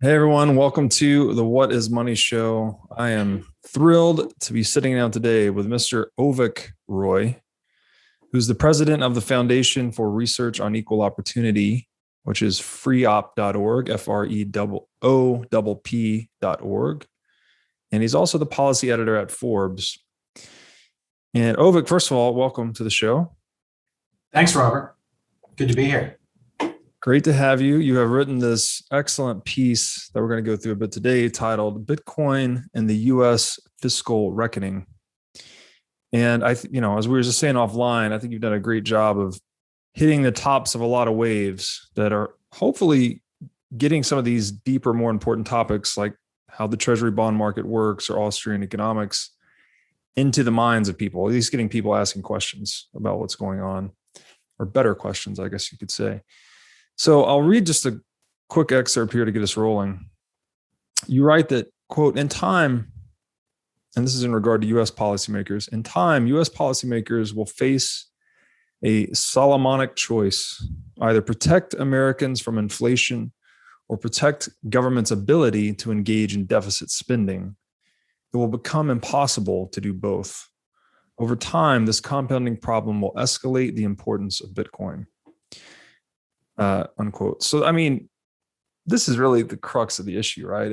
Hey everyone, welcome to the What is Money show. I am thrilled to be sitting down today with Mr. Avik Roy, who's the president of the Foundation for Research on Equal Opportunity, which is freeop.org, FREOPP.org. And he's also the policy editor at Forbes. And Avik, first of all, welcome to the show. Thanks, Robert. Good to be here. Great to have you. You have written this excellent piece that we're going to go through a bit today titled Bitcoin and the U.S. Fiscal Reckoning. And as we were just saying offline, I think you've done a great job of hitting the tops of a lot of waves that are hopefully getting some of these deeper, more important topics like how the treasury bond market works or Austrian economics into the minds of people, at least getting people asking questions about what's going on, or better questions, I guess you could say. So I'll read just a quick excerpt here to get us rolling. You write that, quote, in time, and this is in regard to U.S. policymakers, in time, U.S. policymakers will face a Solomonic choice, either protect Americans from inflation or protect government's ability to engage in deficit spending. It will become impossible to do both. Over time, this compounding problem will escalate the importance of Bitcoin. Unquote. So, I mean, this is really the crux of the issue, right?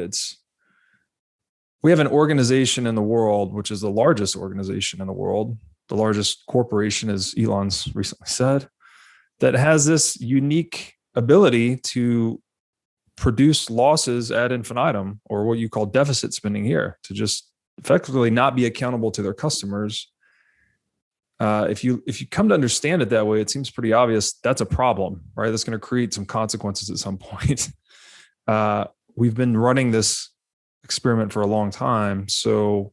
We have an organization in the world, which is the largest organization in the world, the largest corporation, as Elon's recently said, that has this unique ability to produce losses ad infinitum, or what you call deficit spending here, to just effectively not be accountable to their customers. If you come to understand it that way, it seems pretty obvious that's a problem, right? That's going to create some consequences at some point. We've been running this experiment for a long time. So,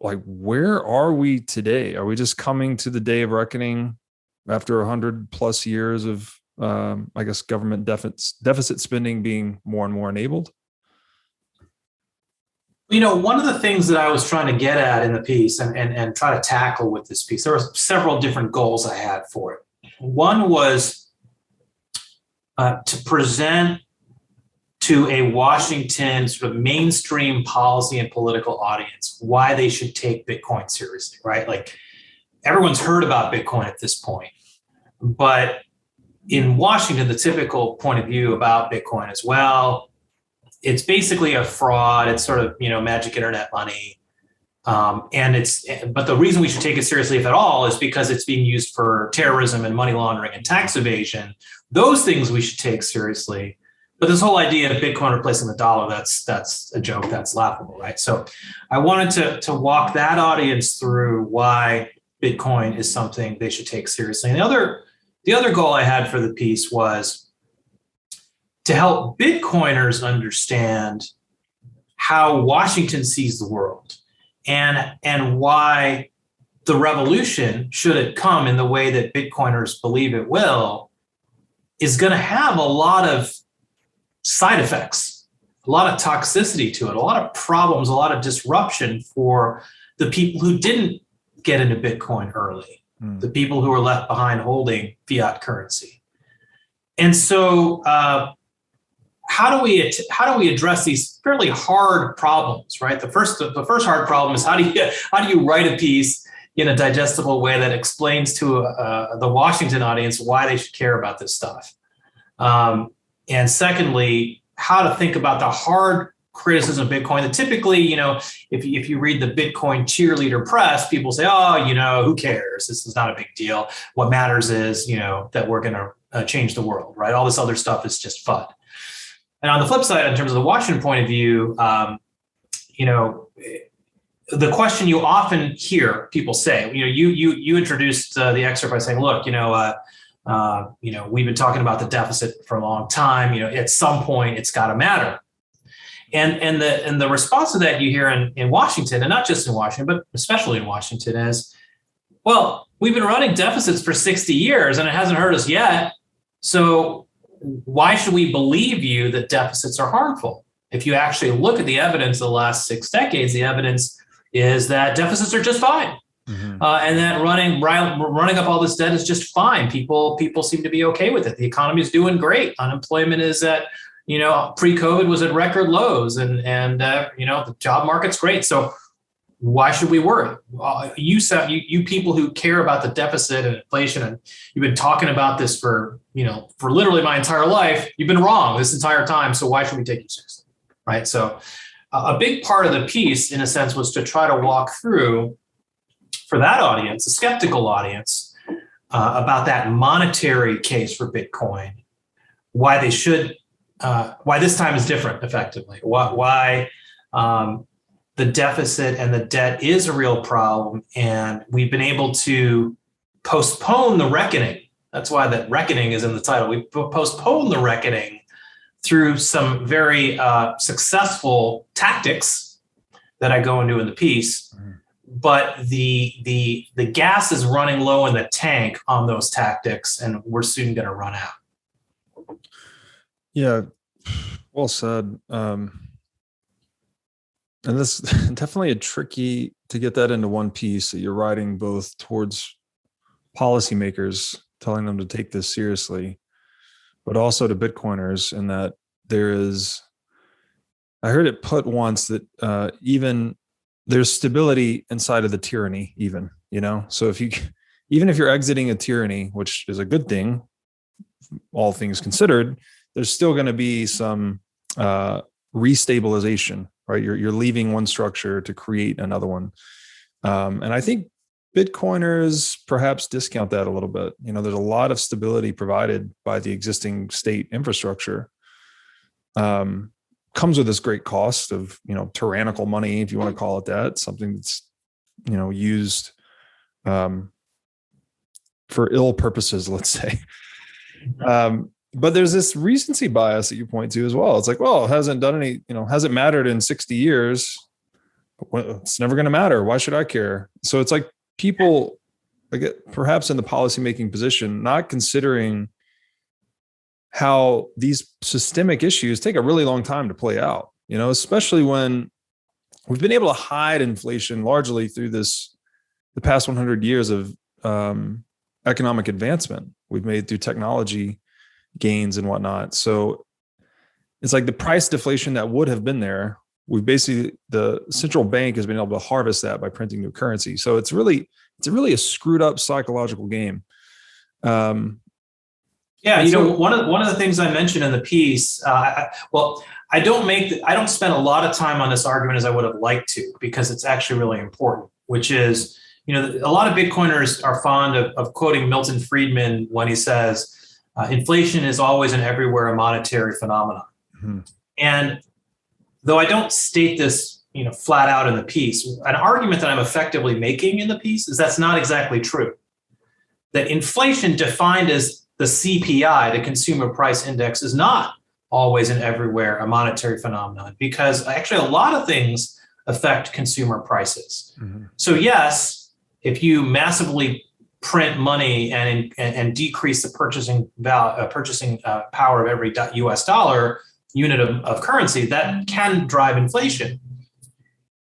like, where are we today? Are we just coming to the day of reckoning after 100+ years of, government deficit spending being more and more enabled? You know, one of the things that I was trying to get at in the piece and try to tackle with this piece, there were several different goals I had for it. One was to present to a Washington sort of mainstream policy and political audience why they should take Bitcoin seriously, right? Like, everyone's heard about Bitcoin at this point, but in Washington, the typical point of view about Bitcoin is, well, it's basically a fraud. It's sort of, magic internet money. But the reason we should take it seriously, if at all, is because it's being used for terrorism and money laundering and tax evasion. Those things we should take seriously. But this whole idea of Bitcoin replacing the dollar, that's a joke, that's laughable, right? So I wanted to walk that audience through why Bitcoin is something they should take seriously. And the other goal I had for the piece was to help Bitcoiners understand how Washington sees the world and why the revolution, should it come in the way that Bitcoiners believe it will, is going to have a lot of side effects, a lot of toxicity to it, a lot of problems, a lot of disruption for the people who didn't get into Bitcoin early, the people who were left behind holding fiat currency. And so, how do we address these fairly hard problems, right? The first hard problem is how do you write a piece in a digestible way that explains to the Washington audience why they should care about this stuff, and secondly, how to think about the hard criticism of Bitcoin that typically, if you read the Bitcoin cheerleader press, people say, oh, who cares? This is not a big deal. What matters is, that we're going to change the world, right? All this other stuff is just fun. And on the flip side, in terms of the Washington point of view, the question you often hear people say, you introduced the excerpt by saying, look, we've been talking about the deficit for a long time. At some point, it's got to matter. And the response to that you hear in Washington, and not just in Washington, but especially in Washington, is, well, we've been running deficits for 60 years and it hasn't hurt us yet. So why should we believe you that deficits are harmful? If you actually look at the evidence of the last 6 decades, the evidence is that deficits are just fine. Mm-hmm. And that running up all this debt is just fine. People seem to be okay with it. The economy is doing great. Unemployment is at pre-COVID was at record lows, and the job market's great. So why should we worry? You people who care about the deficit and inflation, and you've been talking about this for literally my entire life. You've been wrong this entire time. So why should we take you seriously? Right. So a big part of the piece, in a sense, was to try to walk through, for that audience, a skeptical audience, about that monetary case for Bitcoin, why they should, why this time is different, effectively, why the deficit and the debt is a real problem, and we've been able to postpone the reckoning. That's why that reckoning is in the title. We postponed the reckoning through some very successful tactics that I go into in the piece. Mm-hmm. But the gas is running low in the tank on those tactics, and we're soon going to run out. Yeah, well said. And this is definitely a tricky to get that into one piece, that you're writing both towards policymakers, telling them to take this seriously, but also to Bitcoiners, in that I heard it put once that even there's stability inside of the tyranny, so even if you're exiting a tyranny, which is a good thing, all things considered, there's still going to be some restabilization, right? You're leaving one structure to create another one. And I think Bitcoiners perhaps discount that a little bit. There's a lot of stability provided by the existing state infrastructure. Comes with this great cost of, tyrannical money, if you want to call it that, something that's, used for ill purposes, let's say. But there's this recency bias that you point to as well. It's like, well, it hasn't done any, hasn't mattered in 60 years. It's never going to matter. Why should I care? So it's like people, perhaps in the policymaking position, not considering how these systemic issues take a really long time to play out, especially when we've been able to hide inflation largely through the past 100 years of economic advancement we've made through technology gains and whatnot. So it's like the price deflation that would have been there, the central bank has been able to harvest that by printing new currency. So it's really a screwed up psychological game. One of the things I mentioned in the piece, I don't spend a lot of time on this argument as I would have liked to, because it's actually really important, which is, a lot of Bitcoiners are fond of quoting Milton Friedman when he says, inflation is always and everywhere a monetary phenomenon. Mm-hmm. And though I don't state this, flat out in the piece, an argument that I'm effectively making in the piece is that's not exactly true. That inflation, defined as the CPI, the Consumer Price Index, is not always and everywhere a monetary phenomenon, because actually a lot of things affect consumer prices. Mm-hmm. So yes, if you massively print money and decrease the purchasing power of every US dollar unit of currency, that can drive inflation.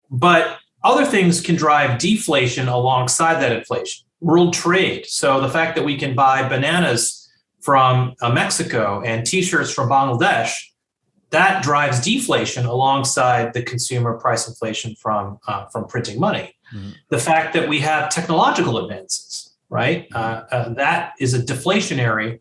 But other things can drive deflation alongside that inflation. World trade. So the fact that we can buy bananas from Mexico and T-shirts from Bangladesh, that drives deflation alongside the consumer price inflation from printing money. Mm-hmm. The fact that we have technological advances, right? That is a deflationary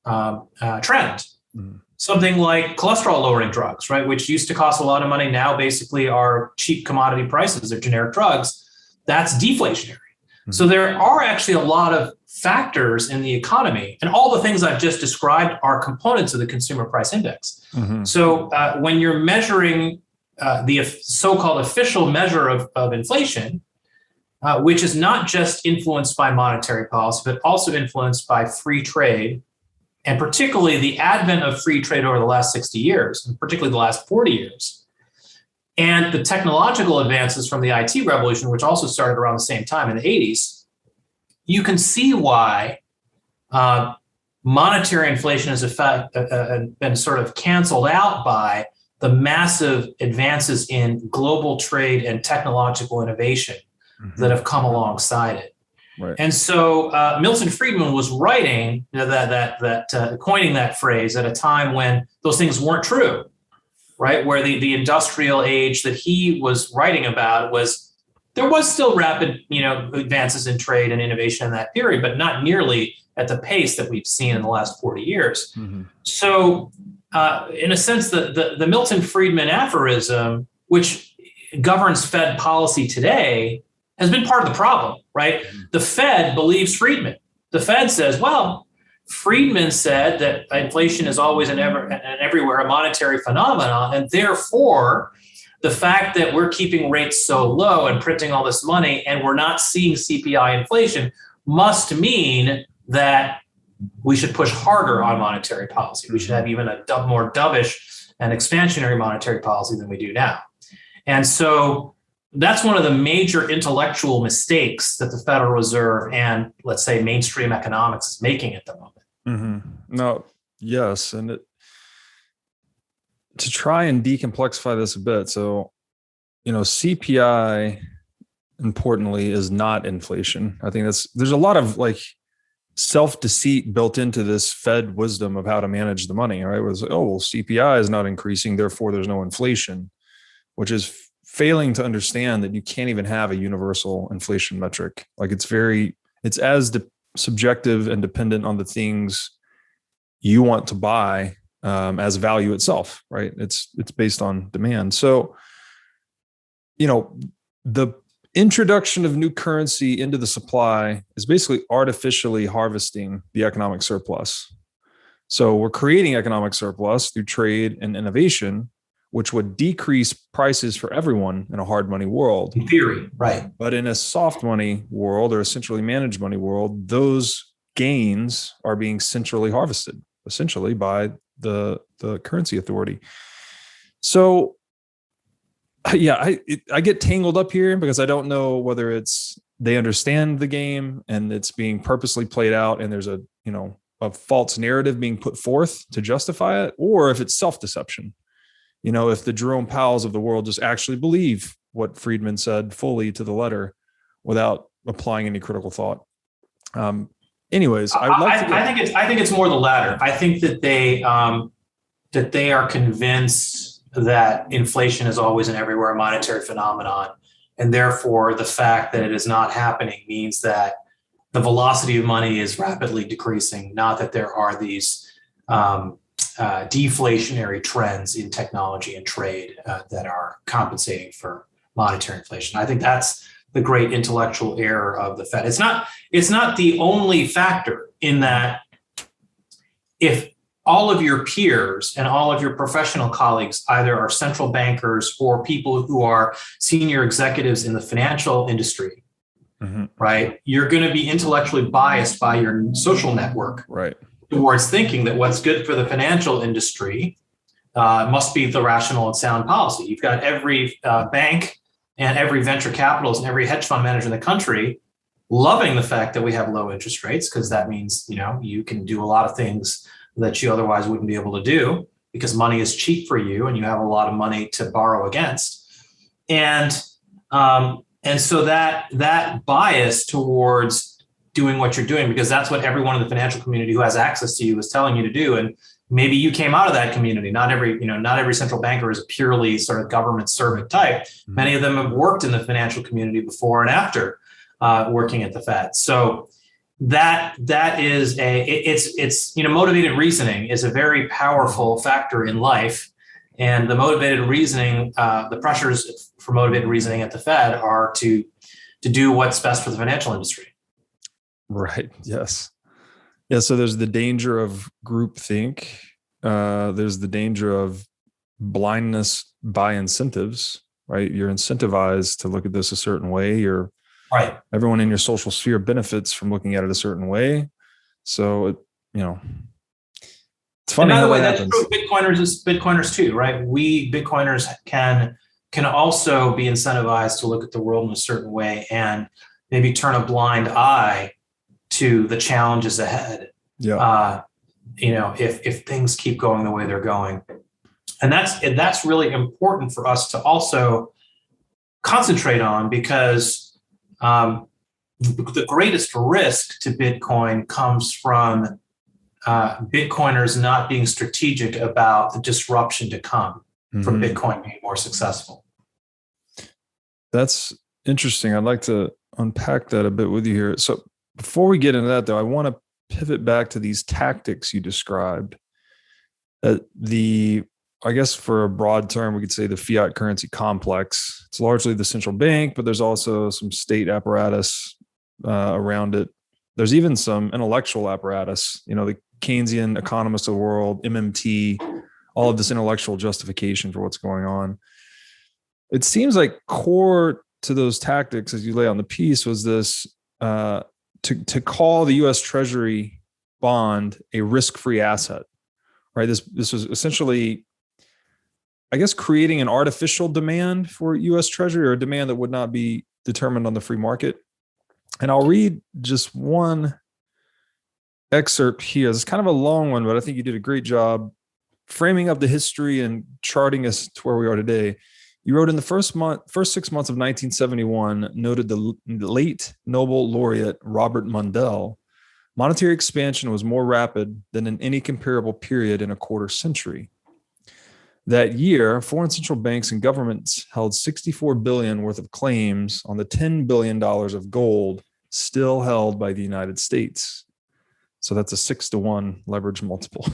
trend. Mm-hmm. Something like cholesterol-lowering drugs, right, which used to cost a lot of money, now basically are cheap commodity prices of generic drugs. That's deflationary. Mm-hmm. So there are actually a lot of factors in the economy, and all the things I've just described are components of the consumer price index. Mm-hmm. So when you're measuring the so-called official measure of inflation, which is not just influenced by monetary policy, but also influenced by free trade, and particularly the advent of free trade over the last 60 years, and particularly the last 40 years, and the technological advances from the IT revolution, which also started around the same time in the 80s, you can see why monetary inflation has been sort of canceled out by the massive advances in global trade and technological innovation that have come alongside it. Right. And so Milton Friedman was writing coining that phrase at a time when those things weren't true, right? Where the industrial age that he was writing about there was still rapid, advances in trade and innovation in that period, but not nearly at the pace that we've seen in the last 40 years. Mm-hmm. So in a sense, the Milton Friedman aphorism, which governs Fed policy today, has been part of the problem, right? Mm-hmm. The Fed believes Friedman. The Fed says, well, Friedman said that inflation is always and everywhere a monetary phenomenon, and therefore the fact that we're keeping rates so low and printing all this money and we're not seeing CPI inflation must mean that we should push harder on monetary policy. We should have even a more dovish and expansionary monetary policy than we do now. And so that's one of the major intellectual mistakes that the Federal Reserve and, let's say, mainstream economics is making at the moment. Mm-hmm. No, yes. And to try and decomplexify this a bit. So, CPI, importantly, is not inflation. I think there's a lot of self-deceit built into this Fed wisdom of how to manage the money, right? It was, CPI is not increasing, therefore there's no inflation, which is failing to understand that you can't even have a universal inflation metric. It's as subjective and dependent on the things you want to buy as value itself, right? It's based on demand. So, the introduction of new currency into the supply is basically artificially harvesting the economic surplus. So we're creating economic surplus through trade and innovation, which would decrease prices for everyone in a hard money world. In theory, right. But in a soft money world or a centrally managed money world, those gains are being centrally harvested, essentially, by the currency authority. So, yeah, I get tangled up here because I don't know whether they understand the game and it's being purposely played out and there's a false narrative being put forth to justify it, or if it's self-deception. If the Jerome Powells of the world just actually believe what Friedman said fully to the letter without applying any critical thought. Anyways, I think it's more the latter. I think that they are convinced that inflation is always and everywhere a monetary phenomenon, and therefore the fact that it is not happening means that the velocity of money is rapidly decreasing, not that there are these deflationary trends in technology and trade that are compensating for monetary inflation. I think that's the great intellectual error of the Fed. It's not the only factor in that. If all of your peers and all of your professional colleagues either are central bankers or people who are senior executives in the financial industry, mm-hmm. right? You're going to be intellectually biased by your social network, right, towards thinking that what's good for the financial industry must be the rational and sound policy. You've got every bank and every venture capitalist and every hedge fund manager in the country loving the fact that we have low interest rates, because that means you can do a lot of things that you otherwise wouldn't be able to do because money is cheap for you and you have a lot of money to borrow against. And so that bias towards doing what you're doing, because that's what everyone in the financial community who has access to you is telling you to do. And maybe you came out of that community. Not every central banker is a purely sort of government servant type. Mm-hmm. Many of them have worked in the financial community before and after working at the Fed. So that is it's motivated reasoning is a very powerful factor in life, and the motivated reasoning, the pressures for motivated reasoning at the Fed are to do what's best for the financial industry. Right. Yes. Yeah. So there's the danger of groupthink. There's the danger of blindness by incentives. Right. You're incentivized to look at this a certain way. Right. Everyone in your social sphere benefits from looking at it a certain way. So, it's funny. And by the way, that that's true of Bitcoiners too, right? We Bitcoiners can also be incentivized to look at the world in a certain way and maybe turn a blind eye to the challenges ahead. Yeah. If things keep going the way they're going. And that's really important for us to also concentrate on, because the greatest risk to Bitcoin comes from Bitcoiners not being strategic about the disruption to come from Bitcoin being more successful. That's interesting. I'd like to unpack that a bit with you here. So before we get into that, though, I want to pivot back to these tactics you described. I guess for a broad term, we could say the fiat currency complex. It's largely the central bank, but there's also some state apparatus around it. There's even some intellectual apparatus, the Keynesian economists of the world, MMT, all of this intellectual justification for what's going on. It seems like core to those tactics, as you lay on the piece, was this to call the U.S. Treasury bond a risk-free asset, right? This was essentially, I guess, creating an artificial demand for U.S. Treasury, or a demand that would not be determined on the free market. And I'll read just one excerpt here. It's kind of a long one, but I think you did a great job framing up the history and charting us to where we are today. You wrote, in the first 6 months of 1971, noted the late Nobel laureate Robert Mundell, monetary expansion was more rapid than in any comparable period in a quarter century. That year, foreign central banks and governments held $64 billion worth of claims on the $10 billion of gold still held by the United States. So that's a 6-to-1 leverage multiple.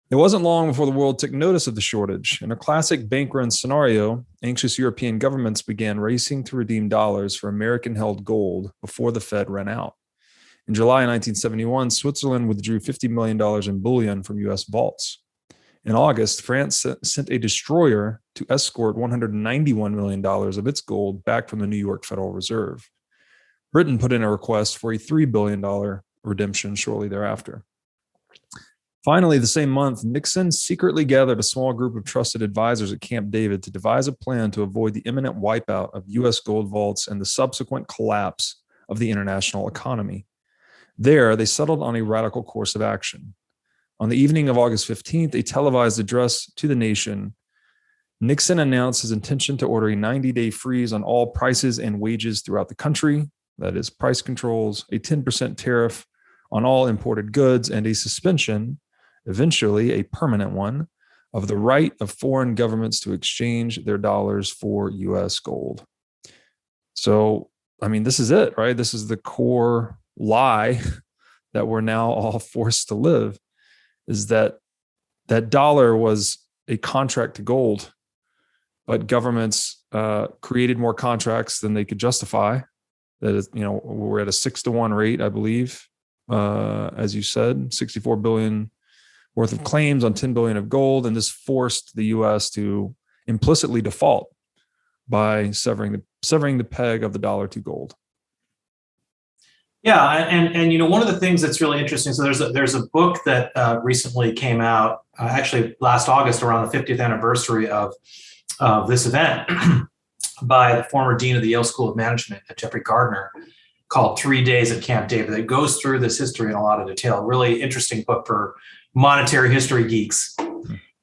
It wasn't long before the world took notice of the shortage. In a classic bank run scenario, anxious European governments began racing to redeem dollars for American-held gold before the Fed ran out. In July 1971, Switzerland withdrew $50 million in bullion from U.S. vaults. In August, France sent a destroyer to escort $191 million of its gold back from the New York Federal Reserve. Britain put in a request for a $3 billion redemption shortly thereafter. Finally, the same month, Nixon secretly gathered a small group of trusted advisors at Camp David to devise a plan to avoid the imminent wipeout of U.S. gold vaults and the subsequent collapse of the international economy. There, they settled on a radical course of action. On the evening of August 15th, a televised address to the nation, Nixon announced his intention to order a 90-day freeze on all prices and wages throughout the country, that is, price controls, a 10% tariff on all imported goods, and a suspension, eventually a permanent one, of the right of foreign governments to exchange their dollars for U.S. gold. So, I mean, this is it, right? This is the core lie that we're now all forced to live, is that dollar was a contract to gold, but governments created more contracts than they could justify. That is, we're at a 6-to-1 rate, I believe, as you said, 64 billion worth of claims on 10 billion of gold, and this forced the U.S. to implicitly default by severing the peg of the dollar to gold. Yeah, and one of the things that's really interesting. So there's a book that recently came out, actually last August, around the 50th anniversary of this event, by the former dean of the Yale School of Management, Jeffrey Gardner, called 3 Days at Camp David. It goes through this history in a lot of detail. Really interesting book for monetary history geeks.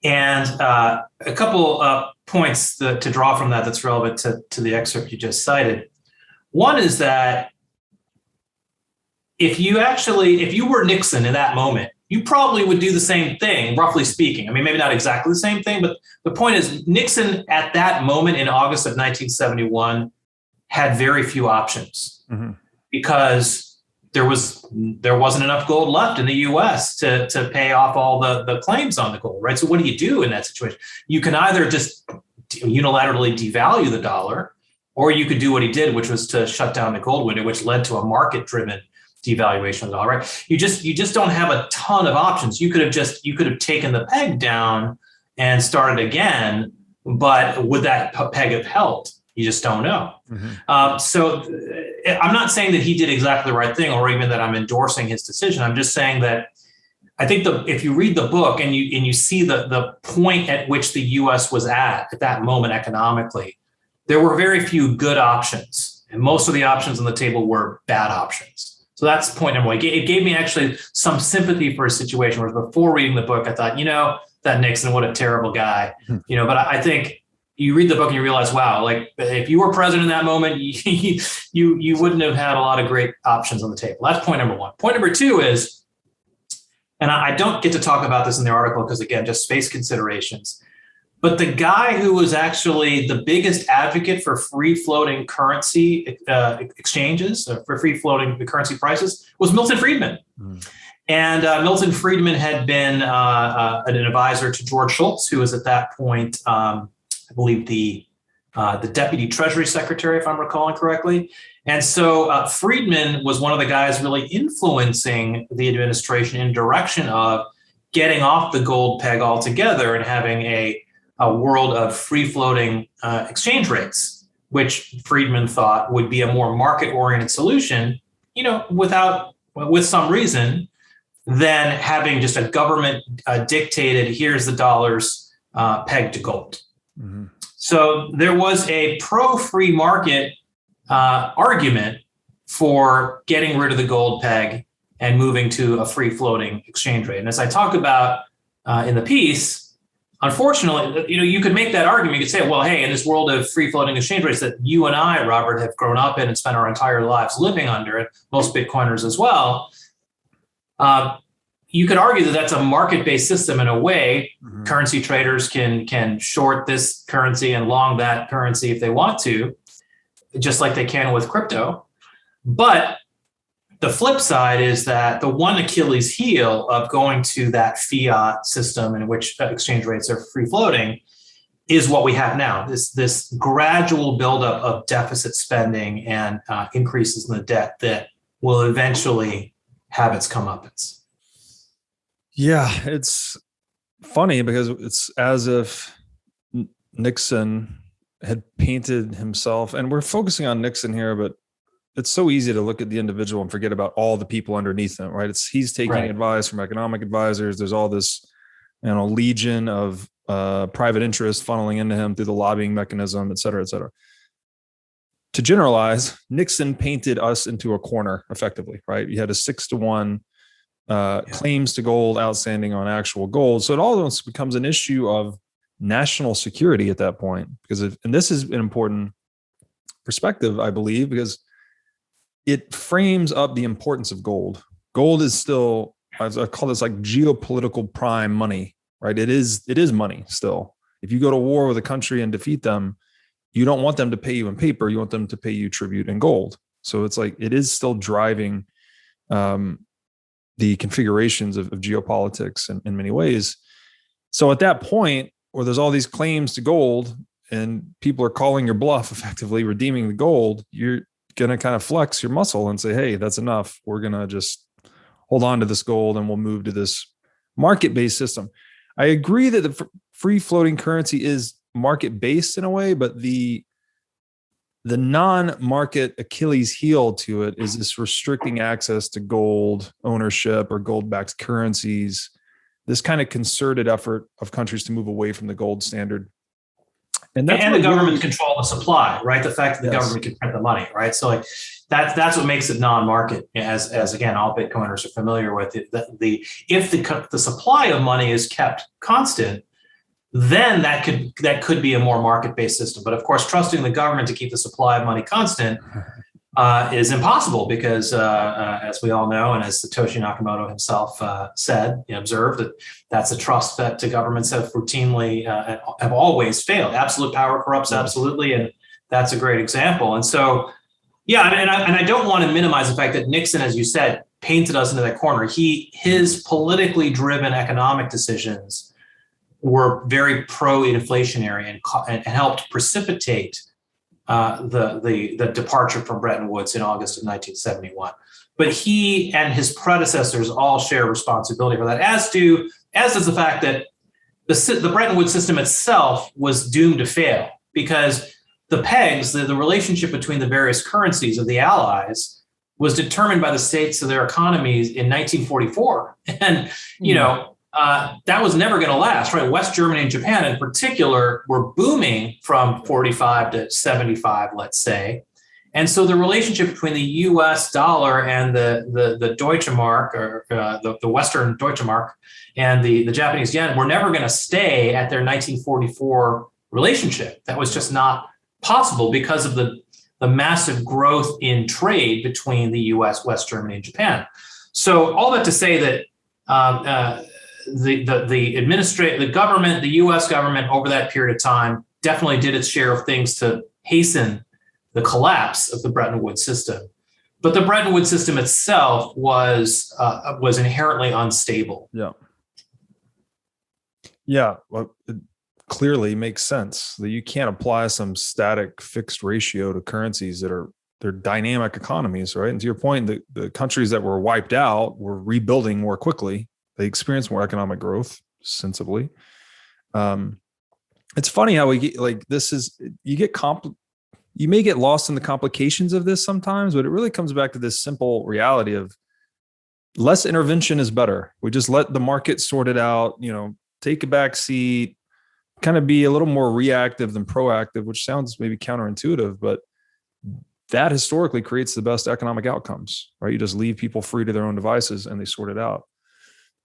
And a couple points to draw from that's relevant to the excerpt you just cited. One is that if you were Nixon in that moment, you probably would do the same thing, roughly speaking. I mean, maybe not exactly the same thing, but the point is, Nixon at that moment in August of 1971 had very few options, because there wasn't enough gold left in the U.S. to pay off all the claims on the gold, right? So what do you do in that situation? You can either just unilaterally devalue the dollar, or you could do what he did, which was to shut down the gold window, which led to a market-driven devaluation of the dollar, right? You just don't have a ton of options. You could have taken the peg down and started again, but would that peg have helped? You just don't know. So I'm not saying that he did exactly the right thing, or even that I'm endorsing his decision. I'm just saying that I think if you read the book and you see the point at which the U.S. was at that moment economically, there were very few good options, and most of the options on the table were bad options. So that's point number one. It gave me actually some sympathy for a situation where before reading the book, I thought, that Nixon, what a terrible guy, but I think you read the book and you realize, wow, like if you were president in that moment, you wouldn't have had a lot of great options on the table. That's point number one. Point number two is, and I don't get to talk about this in the article because, again, just space considerations, but the guy who was actually the biggest advocate for free-floating currency exchanges, for free-floating currency prices, was Milton Friedman. And Milton Friedman had been an advisor to George Shultz, who was at that point, I believe, the Deputy Treasury Secretary, if I'm recalling correctly. And so Friedman was one of the guys really influencing the administration in direction of getting off the gold peg altogether and having a world of free-floating exchange rates, which Friedman thought would be a more market-oriented solution, with some reason, than having just a government dictated, here's the dollars pegged to gold. Mm-hmm. So there was a pro-free market argument for getting rid of the gold peg and moving to a free-floating exchange rate. And as I talk about in the piece, unfortunately, you could make that argument. You could say, well, hey, in this world of free-floating exchange rates that you and I, Robert, have grown up in and spent our entire lives living under, and most Bitcoiners as well, you could argue that that's a market-based system in a way. Mm-hmm. Currency traders can short this currency and long that currency if they want to, just like they can with crypto. But the flip side is that the one Achilles heel of going to that fiat system in which exchange rates are free-floating is what we have now, this gradual buildup of deficit spending and increases in the debt that will eventually have its comeuppance. Yeah, it's funny because it's as if Nixon had painted himself, and we're focusing on Nixon here, but it's so easy to look at the individual and forget about all the people underneath him, right? He's taking advice from economic advisors. There's all this, legion of private interest funneling into him through the lobbying mechanism, et cetera, et cetera. To generalize, Nixon painted us into a corner effectively, right? You had a 6-to-1 claims to gold outstanding on actual gold. So it almost becomes an issue of national security at that point, and this is an important perspective, I believe, because it frames up the importance of gold. Gold is still, I call this like geopolitical prime money, right? It is money still. If you go to war with a country and defeat them, you don't want them to pay you in paper. You want them to pay you tribute in gold. So it's like, it is still driving the configurations of geopolitics in many ways. So at that point where there's all these claims to gold and people are calling your bluff, effectively redeeming the gold, you're going to kind of flex your muscle and say, hey, that's enough. We're going to just hold on to this gold and we'll move to this market-based system. I agree that the free-floating currency is market-based in a way, but the non-market Achilles heel to it is this restricting access to gold ownership or gold-backed currencies, this kind of concerted effort of countries to move away from the gold standard. And the government control the supply, right? The fact that the government can print the money, right? So like that's what makes it non-market, as again, all Bitcoiners are familiar with. If the supply of money is kept constant, then that could be a more market-based system. But of course, trusting the government to keep the supply of money constant is impossible because, as we all know, and as Satoshi Nakamoto himself observed, that's a trust that the governments have routinely have always failed. Absolute power corrupts absolutely, and that's a great example. And so, and I don't want to minimize the fact that Nixon, as you said, painted us into that corner. His politically driven economic decisions were very pro-inflationary and helped precipitate the departure from Bretton Woods in August of 1971. But he and his predecessors all share responsibility for that, as does the fact that the Bretton Woods system itself was doomed to fail because the pegs, the relationship between the various currencies of the Allies was determined by the states of their economies in 1944. And, that was never going to last, right? West Germany and Japan in particular were booming from 45 to 75, let's say. And so the relationship between the US dollar and the Deutsche Mark, or the Western Deutsche Mark, and the Japanese yen were never going to stay at their 1944 relationship. That was just not possible because of the massive growth in trade between the U.S., West Germany, and Japan. So all that to say that the government, the U.S. government, over that period of time, definitely did its share of things to hasten the collapse of the Bretton Woods system. But the Bretton Woods system itself was inherently unstable. Yeah. Yeah. Well, it clearly makes sense that you can't apply some static fixed ratio to currencies they're dynamic economies, right? And to your point, the countries that were wiped out were rebuilding more quickly. They experienced more economic growth, sensibly. It's funny how we get like this is you may get lost in the complications of this sometimes, but it really comes back to this simple reality of less intervention is better. We just let the market sort it out, take a back seat, kind of be a little more reactive than proactive, which sounds maybe counterintuitive, but that historically creates the best economic outcomes, right? You just leave people free to their own devices and they sort it out.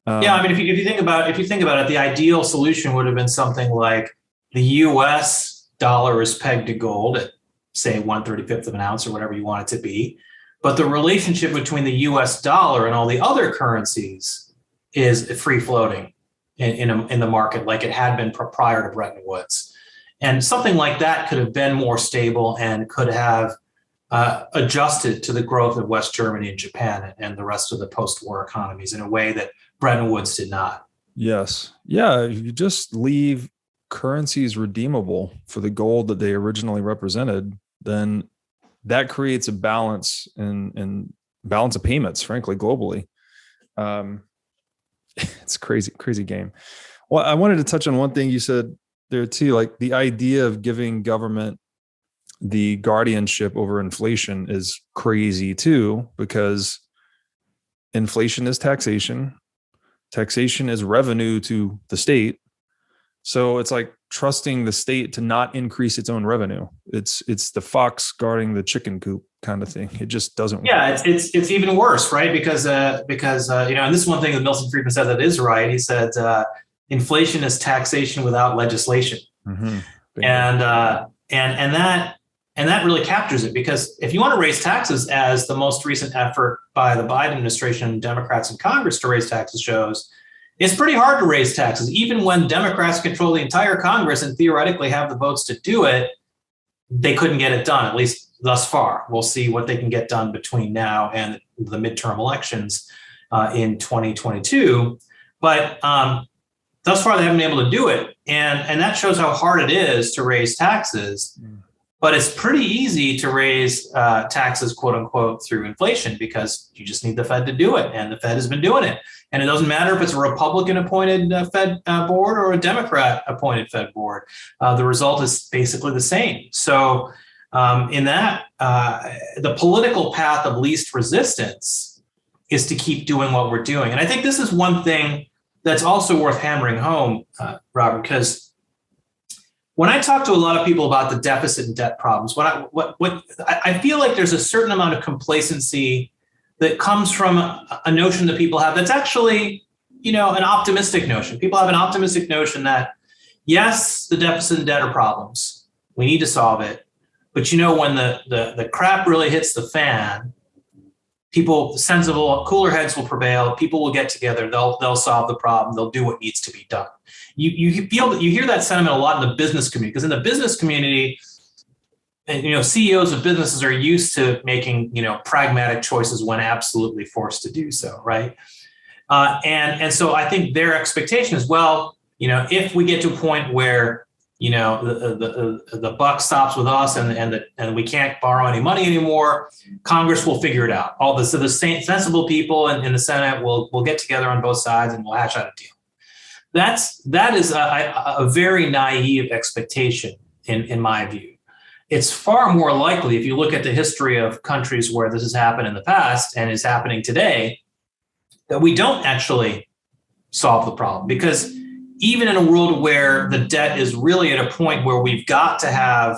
Yeah, I mean, if you think about it, the ideal solution would have been something like the U.S. dollar is pegged to gold at, say, 1/35 of an ounce or whatever you want it to be, but the relationship between the U.S. dollar and all the other currencies is free floating in the market, like it had been prior to Bretton Woods, and something like that could have been more stable and could have adjusted to the growth of West Germany and Japan and the rest of the post-war economies in a way that Bretton Woods did not. Yes. Yeah. If you just leave currencies redeemable for the gold that they originally represented, then that creates a balance and balance of payments, frankly, globally. It's crazy game. Well, I wanted to touch on one thing you said there too, like the idea of giving government the guardianship over inflation is crazy too, because inflation is taxation. Taxation is revenue to the state. So it's like trusting the state to not increase its own revenue. It's the fox guarding the chicken coop kind of thing. It just doesn't work. Yeah, it's even worse, right? Because and this is one thing that Milton Friedman said that is right. He said inflation is taxation without legislation. Mm-hmm. And that really captures it, because if you want to raise taxes, as the most recent effort by the Biden administration and Democrats in Congress to raise taxes shows, it's pretty hard to raise taxes. Even when Democrats control the entire Congress and theoretically have the votes to do it, they couldn't get it done, at least thus far. We'll see what they can get done between now and the midterm elections in 2022. But thus far, they haven't been able to do it. And that shows how hard it is to raise taxes. But it's pretty easy to raise taxes, quote unquote, through inflation, because you just need the Fed to do it. And the Fed has been doing it. And it doesn't matter if it's a Republican appointed Fed board or a Democrat appointed Fed board. The result is basically the same. So in that, the political path of least resistance is to keep doing what we're doing. And I think this is one thing that's also worth hammering home, Robert, because when I talk to a lot of people about the deficit and debt problems, I feel like there's a certain amount of complacency that comes from a notion that people have that's actually, an optimistic notion. People have an optimistic notion that, yes, the deficit and debt are problems. We need to solve it. But when the crap really hits the fan, people, sensible, cooler heads will prevail. People will get together. They'll solve the problem. They'll do what needs to be done. You hear that sentiment a lot in the business community, because in the business community, CEOs of businesses are used to making pragmatic choices when absolutely forced to do so, right? And so I think their expectation is, well, if we get to a point where the buck stops with us and we can't borrow any money anymore, Congress will figure it out. So the sensible people in the Senate will get together on both sides and we'll hash out a deal. That is a very naive expectation in my view. It's far more likely, if you look at the history of countries where this has happened in the past and is happening today, that we don't actually solve the problem. Because even in a world where the debt is really at a point where we've got to have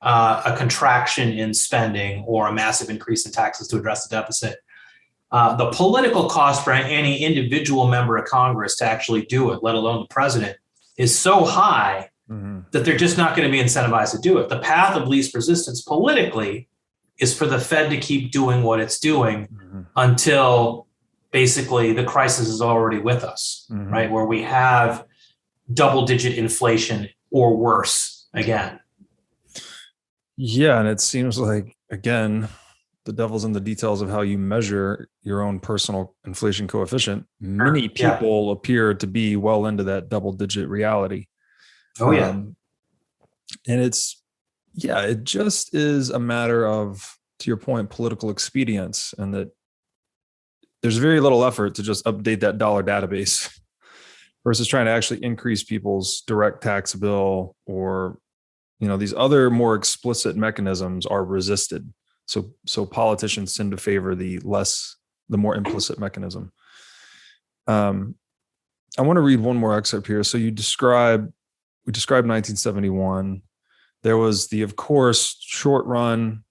a contraction in spending or a massive increase in taxes to address the deficit, the political cost for any individual member of Congress to actually do it, let alone the president, is so high that they're just not going to be incentivized to do it. The path of least resistance politically is for the Fed to keep doing what it's doing until basically the crisis is already with us, right? Where we have double-digit inflation or worse again. Yeah, and it seems like, again, the devil's in the details of how you measure your own personal inflation coefficient. Many people appear to be well into that double-digit reality. Oh, yeah. And it just is a matter of, to your point, political expedience, and that there's very little effort to just update that dollar database versus trying to actually increase people's direct tax bill, or, these other more explicit mechanisms are resisted. So politicians tend to favor the more implicit mechanism. I want to read one more excerpt here. So we described 1971. There was the, of course, short run,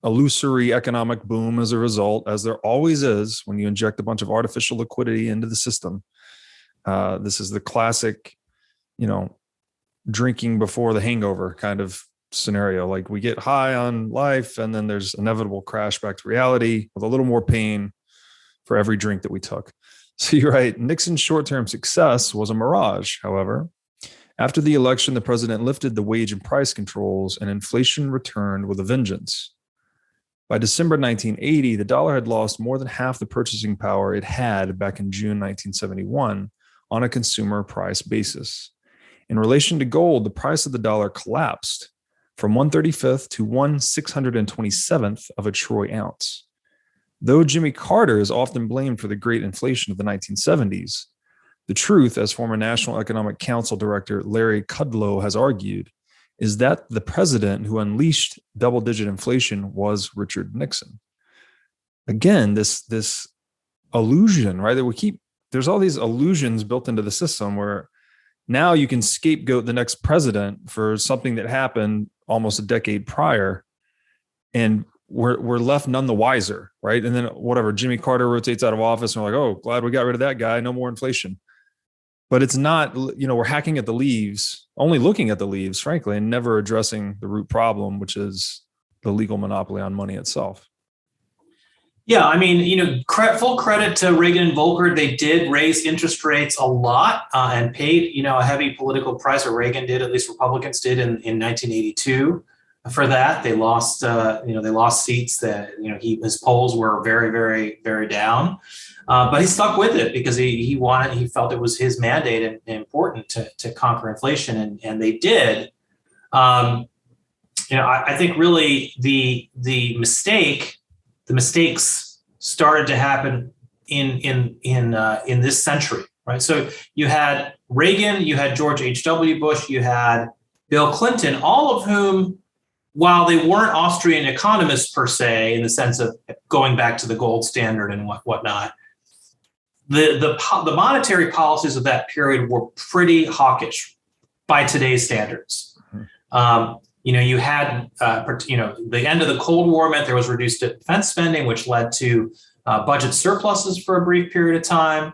illusory economic boom as a result, as there always is when you inject a bunch of artificial liquidity into the system. This is the classic, drinking before the hangover kind of scenario. Like, we get high on life and then there's inevitable crash back to reality with a little more pain for every drink that we took. So you're right. Nixon's short-term success was a mirage, however. After the election, the president lifted the wage and price controls, and inflation returned with a vengeance. By December 1980, the dollar had lost more than half the purchasing power it had back in June 1971 on a consumer price basis. In relation to gold, the price of the dollar collapsed from 1/35th to 1/627th of a troy ounce. Though Jimmy Carter is often blamed for the great inflation of the 1970s, the truth, as former National Economic Council Director Larry Kudlow has argued, is that the president who unleashed double-digit inflation was Richard Nixon. Again, this illusion, right? That there's all these illusions built into the system where now you can scapegoat the next president for something that happened almost a decade prior, and we're left none the wiser, right? And then whatever, Jimmy Carter rotates out of office and we're like, oh, glad we got rid of that guy, no more inflation. But it's not, we're hacking at the leaves, only looking at the leaves, frankly, and never addressing the root problem, which is the legal monopoly on money itself. Yeah, I mean, full credit to Reagan and Volcker. They did raise interest rates a lot and paid, a heavy political price, or Reagan did, at least Republicans did in 1982 for that. They lost, they lost seats that, his polls were very, very, very down. But he stuck with it because he felt it was his mandate and important to conquer inflation, and they did. I think really the mistakes started to happen in this century, right? So you had Reagan, you had George H.W. Bush, you had Bill Clinton, all of whom, while they weren't Austrian economists per se, in the sense of going back to the gold standard and whatnot, the monetary policies of that period were pretty hawkish by today's standards. You had, the end of the Cold War meant there was reduced defense spending, which led to budget surpluses for a brief period of time.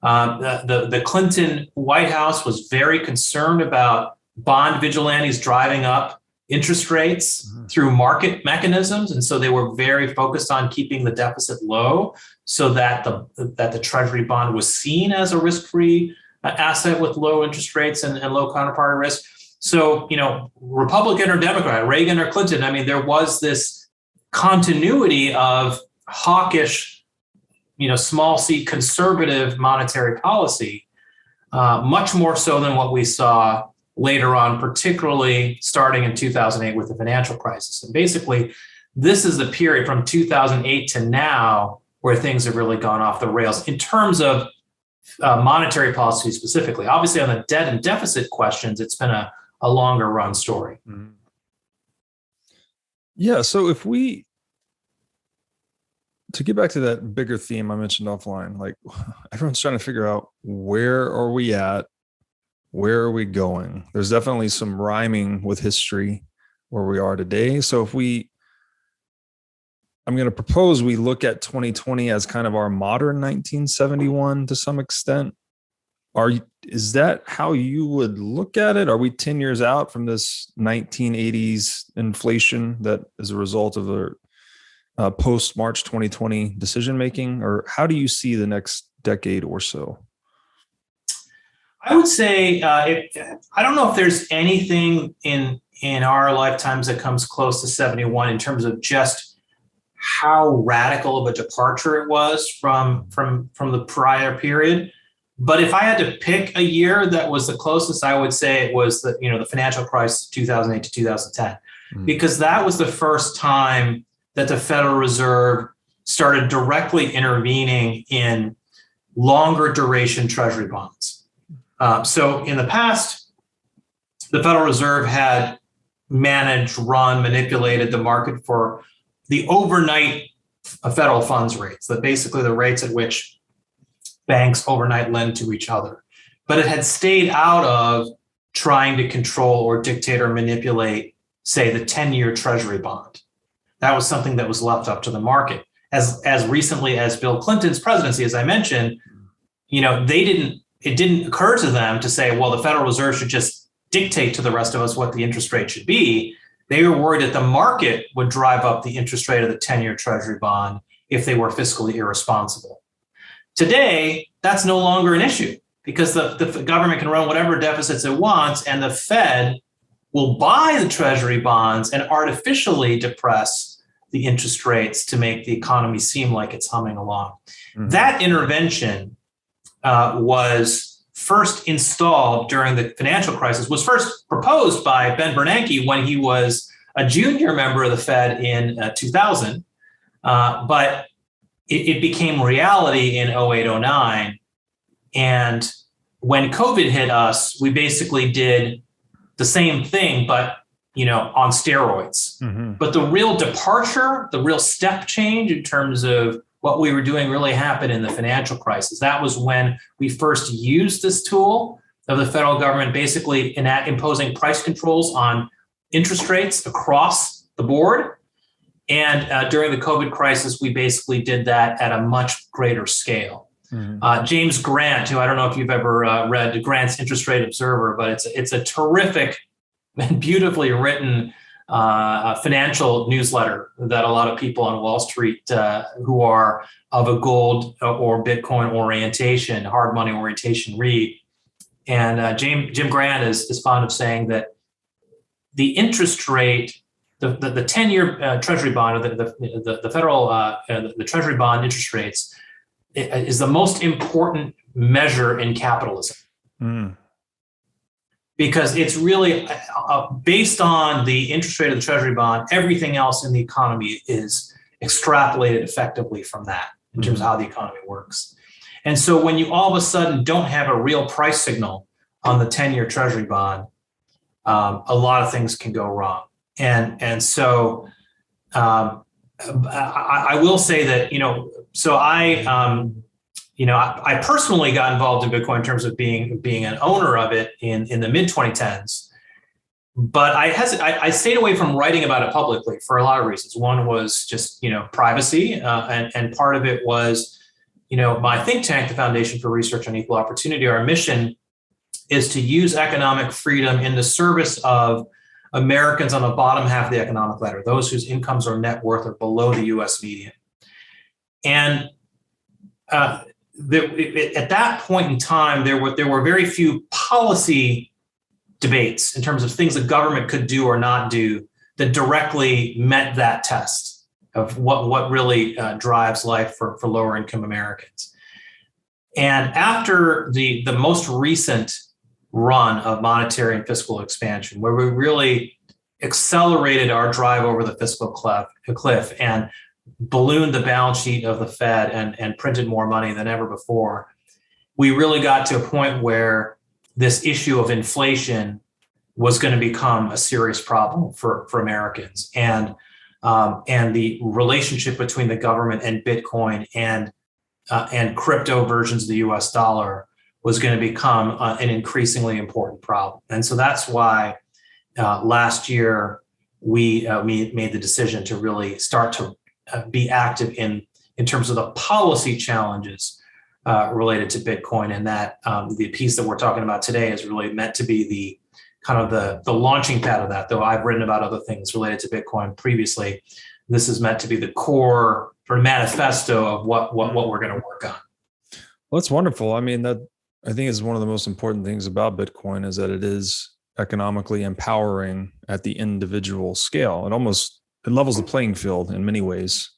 The Clinton White House was very concerned about bond vigilantes driving up interest rates through market mechanisms. And so they were very focused on keeping the deficit low so that the Treasury bond was seen as a risk-free asset with low interest rates and low counterparty risk. So, Republican or Democrat, Reagan or Clinton, I mean, there was this continuity of hawkish, small c conservative monetary policy, much more so than what we saw later on, particularly starting in 2008 with the financial crisis. And basically, this is the period from 2008 to now where things have really gone off the rails in terms of monetary policy specifically. Obviously, on the debt and deficit questions, it's been a longer run story. Yeah. So to get back to that bigger theme I mentioned offline, like everyone's trying to figure out, where are we at? Where are we going? There's definitely some rhyming with history where we are today. So I'm going to propose we look at 2020 as kind of our modern 1971 to some extent. is that how you would look at it? Are we 10 years out from this 1980s inflation that is a result of a post March 2020 decision making, or how do you see the next decade or so? I would say I don't know if there's anything in our lifetimes that comes close to 71 in terms of just how radical of a departure it was from the prior period. But if I had to pick a year that was the closest, I would say it was the financial crisis, 2008 to 2010, because that was the first time that the Federal Reserve started directly intervening in longer duration Treasury bonds. So in the past, the Federal Reserve had managed, run, manipulated the market for the overnight federal funds rates, that basically the rates at which banks overnight lend to each other. But it had stayed out of trying to control or dictate or manipulate, say, the 10-year Treasury bond. That was something that was left up to the market. As recently as Bill Clinton's presidency, as I mentioned, it didn't occur to them to say, well, the Federal Reserve should just dictate to the rest of us what the interest rate should be. They were worried that the market would drive up the interest rate of the 10-year Treasury bond if they were fiscally irresponsible. Today, that's no longer an issue because the government can run whatever deficits it wants, and the Fed will buy the Treasury bonds and artificially depress the interest rates to make the economy seem like it's humming along. Mm-hmm. That intervention was first installed during the financial crisis, was first proposed by Ben Bernanke when he was a junior member of the Fed in 2000, but it became reality in 08-09. And when COVID hit us, we basically did the same thing, but on steroids. Mm-hmm. But the real departure, the real step change in terms of what we were doing really happened in the financial crisis. That was when we first used this tool of the federal government basically imposing price controls on interest rates across the board. And during the COVID crisis, we basically did that at a much greater scale. Mm-hmm. James Grant, who I don't know if you've ever read Grant's Interest Rate Observer, but it's a terrific and beautifully written financial newsletter that a lot of people on Wall Street who are of a gold or Bitcoin orientation, hard money orientation read. And Jim Grant is fond of saying that the interest rate, the 10-year Treasury bond, or the federal the Treasury bond interest rates, is the most important measure in capitalism. Mm. Because it's really based on the interest rate of the Treasury bond, everything else in the economy is extrapolated effectively from that in terms of how the economy works. And so when you all of a sudden don't have a real price signal on the 10-year Treasury bond, a lot of things can go wrong. And so I will say that, so I personally got involved in Bitcoin in terms of being an owner of it in the mid 2010s, but I stayed away from writing about it publicly for a lot of reasons. One was just privacy, and part of it was my think tank, the Foundation for Research on Equal Opportunity. Our mission is to use economic freedom in the service of Americans on the bottom half of the economic ladder, those whose incomes or net worth are below the U.S. median, and at that point in time, there were very few policy debates in terms of things the government could do or not do that directly met that test of what really drives life for lower income Americans. And after the most recent run of monetary and fiscal expansion, where we really accelerated our drive over the fiscal cliff and ballooned the balance sheet of the Fed and printed more money than ever before, we really got to a point where this issue of inflation was going to become a serious problem for Americans. And the relationship between the government and Bitcoin and crypto versions of the US dollar was going to become an increasingly important problem. And so that's why last year we made the decision to really start to be active in terms of the policy challenges related to Bitcoin, and that the piece that we're talking about today is really meant to be the kind of the launching pad of that. Though I've written about other things related to Bitcoin previously, this is meant to be the core or manifesto of what we're going to work on. Well, that's wonderful. I mean, that I think is one of the most important things about Bitcoin is that it is economically empowering at the individual scale. It levels the playing field in many ways.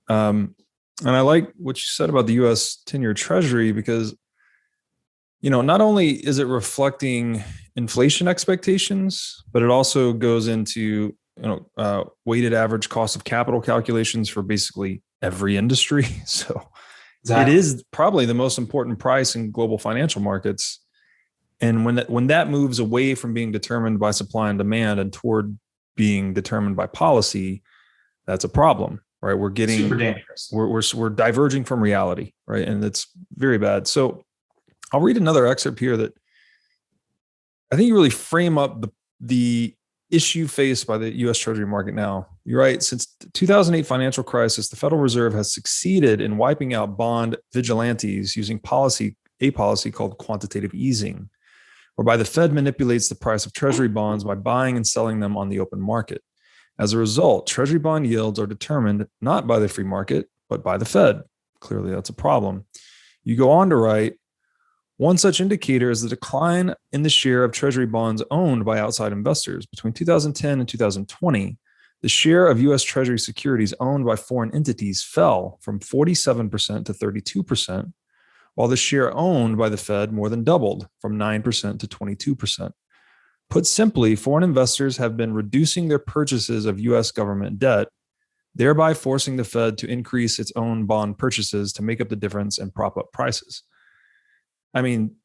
And I like what you said about the U.S. 10-year Treasury because, not only is it reflecting inflation expectations, but it also goes into weighted average cost of capital calculations for basically every industry. So exactly. It is probably the most important price in global financial markets. And when that moves away from being determined by supply and demand and toward being determined by policy, that's a problem, right? We're getting super dangerous. We're diverging from reality, right? And it's very bad. So I'll read another excerpt here that I think you really frame up the issue faced by the U.S. Treasury market now. You're right. Since the 2008 financial crisis, the Federal Reserve has succeeded in wiping out bond vigilantes using a policy called quantitative easing, whereby the Fed manipulates the price of Treasury bonds by buying and selling them on the open market. As a result, Treasury bond yields are determined not by the free market, but by the Fed. Clearly, that's a problem. You go on to write, one such indicator is the decline in the share of Treasury bonds owned by outside investors. Between 2010 and 2020, the share of U.S. Treasury securities owned by foreign entities fell from 47% to 32%, while the share owned by the Fed more than doubled from 9% to 22%. Put simply, foreign investors have been reducing their purchases of U.S. government debt, thereby forcing the Fed to increase its own bond purchases to make up the difference and prop up prices. I mean,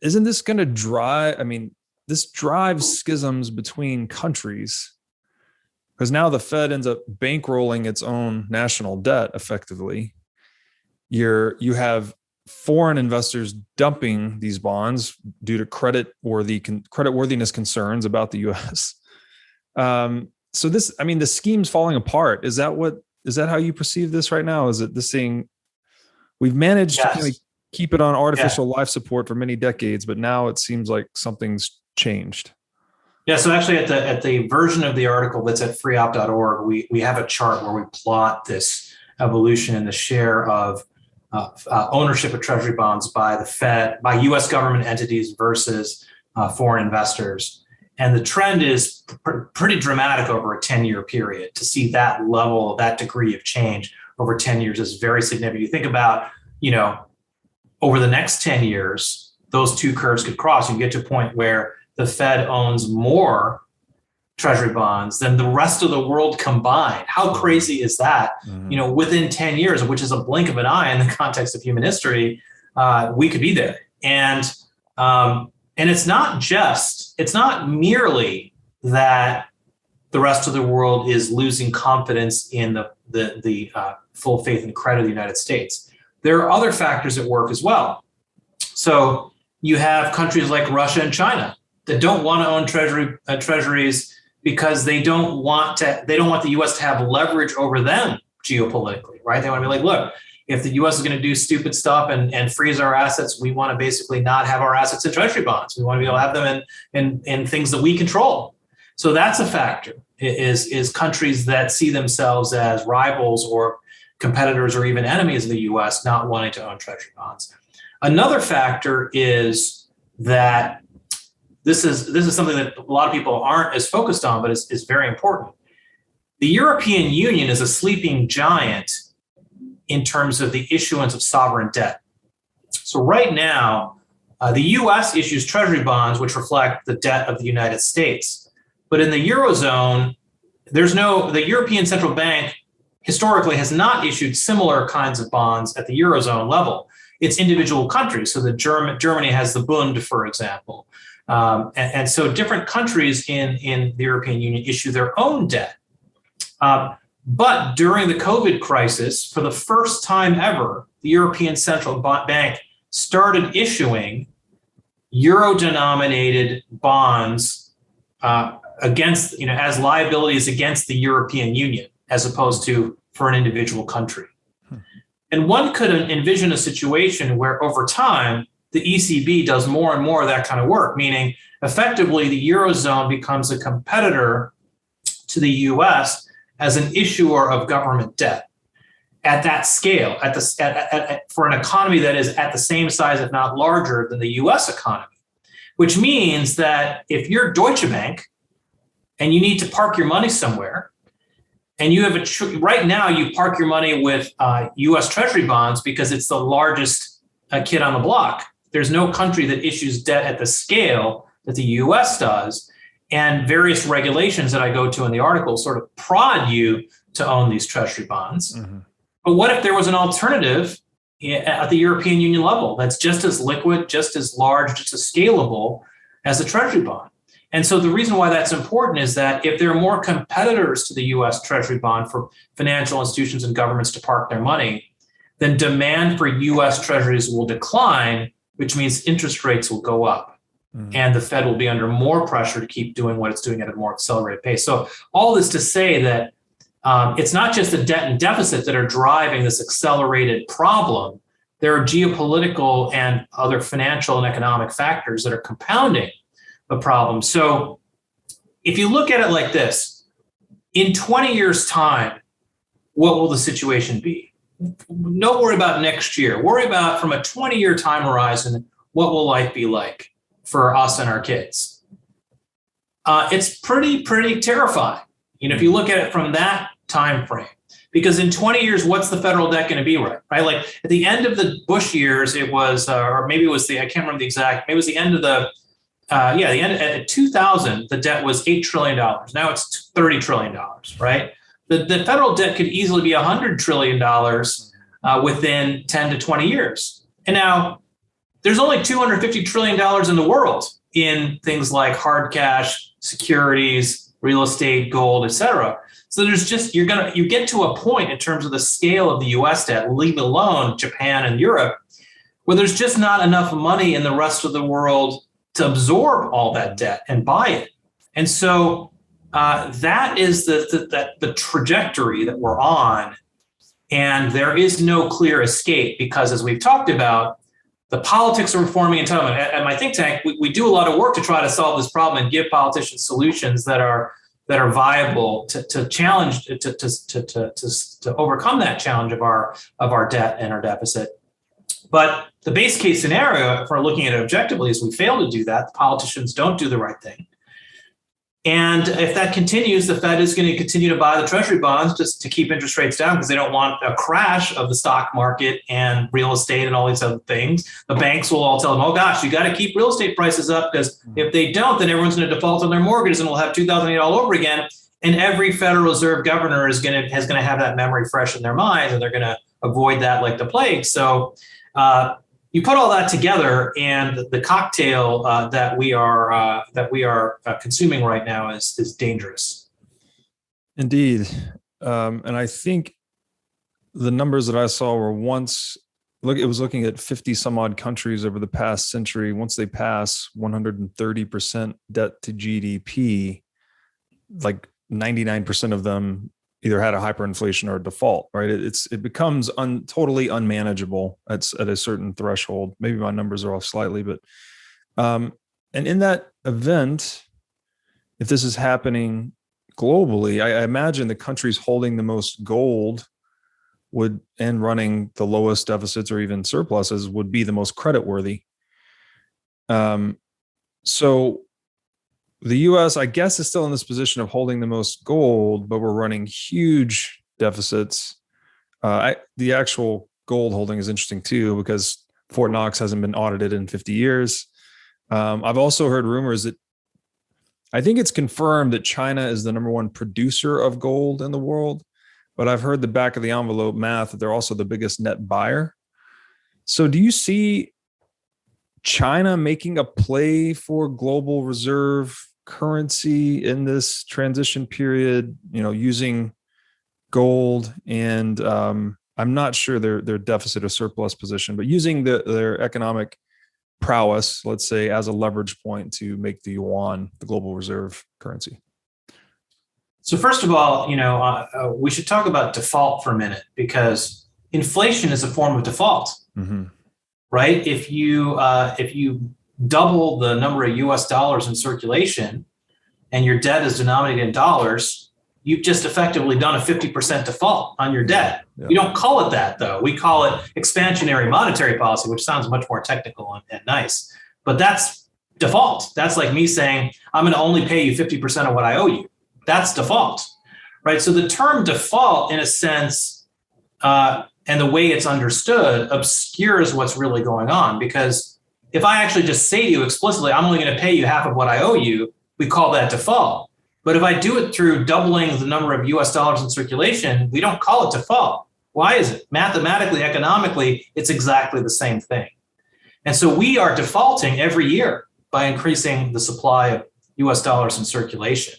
isn't this going to this drives schisms between countries because now the Fed ends up bankrolling its own national debt effectively. You have foreign investors dumping these bonds due to creditworthiness concerns about the U.S. So the scheme's falling apart. Is that how you perceive this right now? Is it this thing we've managed to kind of keep it on artificial life support for many decades, but now it seems like something's changed? Yeah, so actually at the version of the article that's at freeop.org, we have a chart where we plot this evolution in the share of ownership of Treasury bonds by the Fed, by U.S. government entities versus foreign investors. And the trend is pretty dramatic over a 10-year period. To see that level, that degree of change over 10 years is very significant. You think about, over the next 10 years, those two curves could cross. You get to a point where the Fed owns more Treasury bonds than the rest of the world combined. How crazy is that? Mm-hmm. Within 10 years, which is a blink of an eye in the context of human history, we could be there. And it's not merely that the rest of the world is losing confidence in the full faith and credit of the United States. There are other factors at work as well. So you have countries like Russia and China that don't want to own treasuries because they don't want the U.S. to have leverage over them geopolitically, right? They want to be like, look, if the U.S. is going to do stupid stuff and freeze our assets, we want to basically not have our assets in treasury bonds. We want to be able to have them in things that we control. So that's a factor, is countries that see themselves as rivals or competitors or even enemies of the U.S. not wanting to own treasury bonds. Another factor is that this is something that a lot of people aren't as focused on, but is very important. The European Union is a sleeping giant in terms of the issuance of sovereign debt. So right now, the U.S. issues treasury bonds, which reflect the debt of the United States. But in the Eurozone, the European Central Bank historically has not issued similar kinds of bonds at the Eurozone level. It's individual countries. So Germany has the Bund, for example. And so different countries in the European Union issue their own debt. But during the COVID crisis, for the first time ever, the European Central Bank started issuing euro-denominated bonds against, as liabilities against the European Union, as opposed to for an individual country. And one could envision a situation where over time, the ECB does more and more of that kind of work, meaning effectively the Eurozone becomes a competitor to the US as an issuer of government debt at that scale, for an economy that is at the same size, if not larger, than the US economy. Which means that if you're Deutsche Bank and you need to park your money somewhere, and you have right now you park your money with US Treasury bonds because it's the largest kid on the block. There's no country that issues debt at the scale that the US does. And various regulations that I go to in the article sort of prod you to own these Treasury bonds. Mm-hmm. But what if there was an alternative at the European Union level that's just as liquid, just as large, just as scalable as a Treasury bond? And so the reason why that's important is that if there are more competitors to the US Treasury bond for financial institutions and governments to park their money, then demand for US Treasuries will decline, which means interest rates will go up. Mm-hmm. And the Fed will be under more pressure to keep doing what it's doing at a more accelerated pace. So all this to say that it's not just the debt and deficit that are driving this accelerated problem. There are geopolitical and other financial and economic factors that are compounding the problem. So if you look at it like this, in 20 years' time, what will the situation be? Don't worry about next year. Worry about from a 20-year time horizon, what will life be like for us and our kids? It's pretty terrifying. If you look at it from that time frame, because in 20 years, what's the federal debt going to be, right? Like at the end of the Bush years, it was, or maybe it was I can't remember the exact, maybe it was the end of the end at 2000, the debt was $8 trillion. Now it's $30 trillion, right? The federal debt could easily be $100 trillion within 10 to 20 years. And now there's only $250 trillion in the world in things like hard cash, securities, real estate, gold, et cetera. So there's just, you get to a point in terms of the scale of the US debt, leave alone Japan and Europe, where there's just not enough money in the rest of the world to absorb all that debt and buy it. And so that is the trajectory that we're on. And there is no clear escape because, as we've talked about, the politics of reforming entitlement. At my think tank, we do a lot of work to try to solve this problem and give politicians solutions that are viable to challenge to overcome that challenge of our debt and our deficit. But the base case scenario, if we're looking at it objectively, is we fail to do that. The politicians don't do the right thing. And if that continues, the Fed is going to continue to buy the Treasury bonds just to keep interest rates down because they don't want a crash of the stock market and real estate and all these other things. The banks will all tell them, oh gosh, you got to keep real estate prices up because if they don't, then everyone's going to default on their mortgages and we'll have 2008 all over again. And every Federal Reserve governor is going to have that memory fresh in their minds, and they're going to avoid that like the plague. So you put all that together, and the cocktail that we are consuming right now is dangerous. Indeed, and I think the numbers that I saw were it was looking at 50 some odd countries over the past century. Once they pass 130% debt to GDP, like 99% of them either had a hyperinflation or a default, right? It becomes totally unmanageable at a certain threshold. Maybe my numbers are off slightly, but and in that event, if this is happening globally, I imagine the countries holding the most gold and running the lowest deficits or even surpluses would be the most creditworthy. So the US, I guess, is still in this position of holding the most gold, but we're running huge deficits. The actual gold holding is interesting too, because Fort Knox hasn't been audited in 50 years. I've also heard rumors that I think it's confirmed that China is the number one producer of gold in the world, but I've heard the back of the envelope math that they're also the biggest net buyer. So do you see China making a play for global reserve currency in this transition period, using gold and I'm not sure their deficit or surplus position, but using their economic prowess, let's say, as a leverage point to make the Yuan the global reserve currency? So first of all, we should talk about default for a minute, because inflation is a form of default, right? If you double the number of US dollars in circulation and your debt is denominated in dollars, you've just effectively done a 50% default on your debt. Yeah. We don't call it that, though. We call it expansionary monetary policy, which sounds much more technical and nice. But that's default. That's like me saying, I'm going to only pay you 50% of what I owe you. That's default, right? So the term default, in a sense, and the way it's understood, obscures what's really going on. Because if I actually just say to you explicitly, I'm only going to pay you half of what I owe you, we call that default. But if I do it through doubling the number of US dollars in circulation, we don't call it default. Why is it? Mathematically, economically, it's exactly the same thing. And so we are defaulting every year by increasing the supply of US dollars in circulation.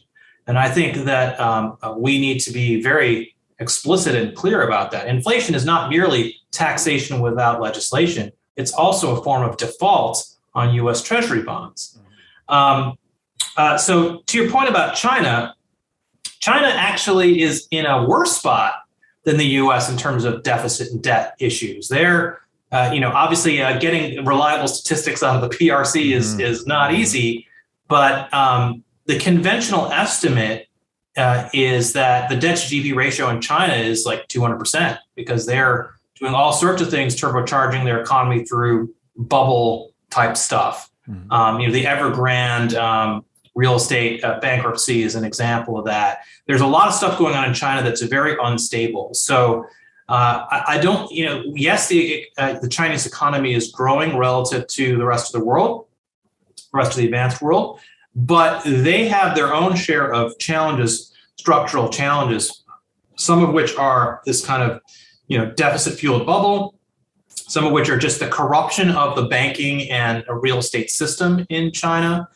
And I think that we need to be very explicit and clear about that. Inflation is not merely taxation without legislation. It's also a form of default on US Treasury bonds. So to your point about China, China actually is in a worse spot than the US in terms of deficit and debt issues. They're, obviously getting reliable statistics out of the PRC is not easy, but the conventional estimate is that the debt to GDP ratio in China is like 200% because they're doing all sorts of things, turbocharging their economy through bubble type stuff. The Evergrande real estate bankruptcy is an example of that. There's a lot of stuff going on in China that's very unstable. So I don't, yes, the Chinese economy is growing relative to the rest of the world, the rest of the advanced world, but they have their own share of challenges, structural challenges, some of which are this kind of, deficit fueled bubble, some of which are just the corruption of the banking and a real estate system in China.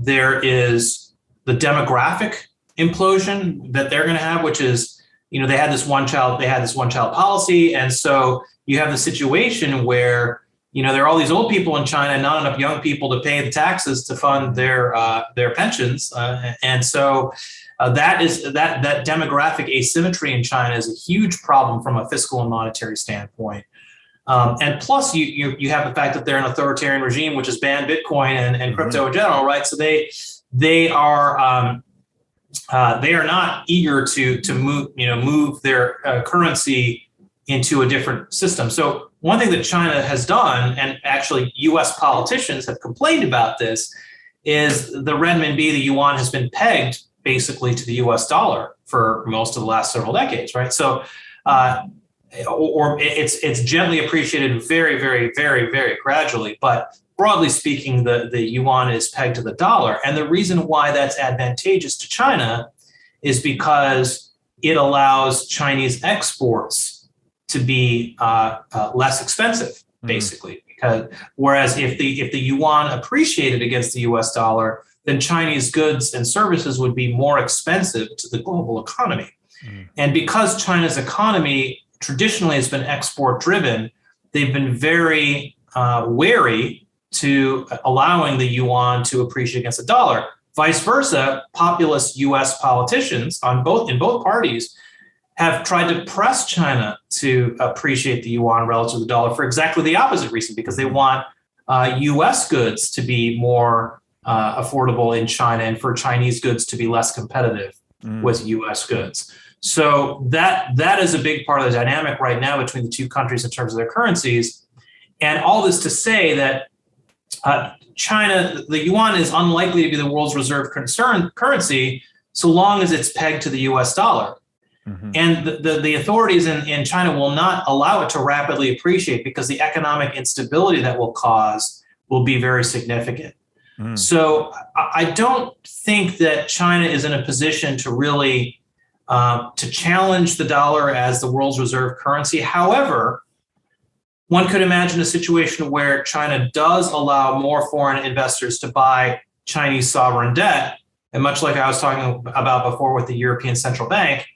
There is the demographic implosion that they're going to have, which is, they had this one child policy. And so you have the situation where, there are all these old people in China and not enough young people to pay the taxes to fund their pensions. And so that demographic asymmetry in China is a huge problem from a fiscal and monetary standpoint. And plus, you have the fact that they're an authoritarian regime, which has banned Bitcoin and crypto in general, right? So they are not eager to move their currency into a different system. So one thing that China has done, and actually U.S. politicians have complained about this, is the renminbi, the yuan, has been pegged basically to the U.S. dollar for most of the last several decades, right? So. Or it's gently appreciated very, very, very, very gradually. But broadly speaking, the yuan is pegged to the dollar. And the reason why that's advantageous to China is because it allows Chinese exports to be less expensive, basically. Because whereas if the yuan appreciated against the US dollar, then Chinese goods and services would be more expensive to the global economy. And because China's economy traditionally has been export driven, they've been very wary to allowing the yuan to appreciate against the dollar. Vice versa, populist US politicians in both parties have tried to press China to appreciate the yuan relative to the dollar for exactly the opposite reason, because they want US goods to be more affordable in China and for Chinese goods to be less competitive with US goods. So that is a big part of the dynamic right now between the two countries in terms of their currencies. And all this to say that China, the yuan is unlikely to be the world's reserve currency so long as it's pegged to the US dollar. And the authorities in China will not allow it to rapidly appreciate because the economic instability that will cause will be very significant. So I don't think that China is in a position to really to challenge the dollar as the world's reserve currency. However, one could imagine a situation where China does allow more foreign investors to buy Chinese sovereign debt. And much like I was talking about before with the European Central Bank,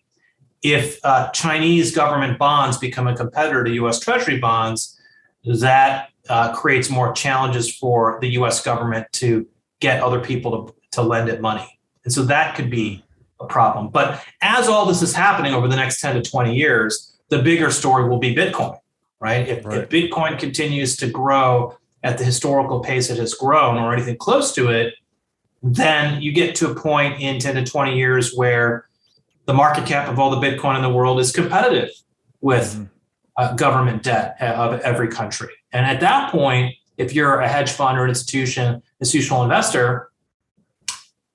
if Chinese government bonds become a competitor to US Treasury bonds, that creates more challenges for the US government to get other people to lend it money. And so that could be a problem. But as all this is happening over the next 10 to 20 years, the bigger story will be Bitcoin, right? If Bitcoin continues to grow at the historical pace it has grown or anything close to it, then you get to a point in 10 to 20 years where the market cap of all the Bitcoin in the world is competitive with government debt of every country. And at that point, if you're a hedge fund or institutional investor,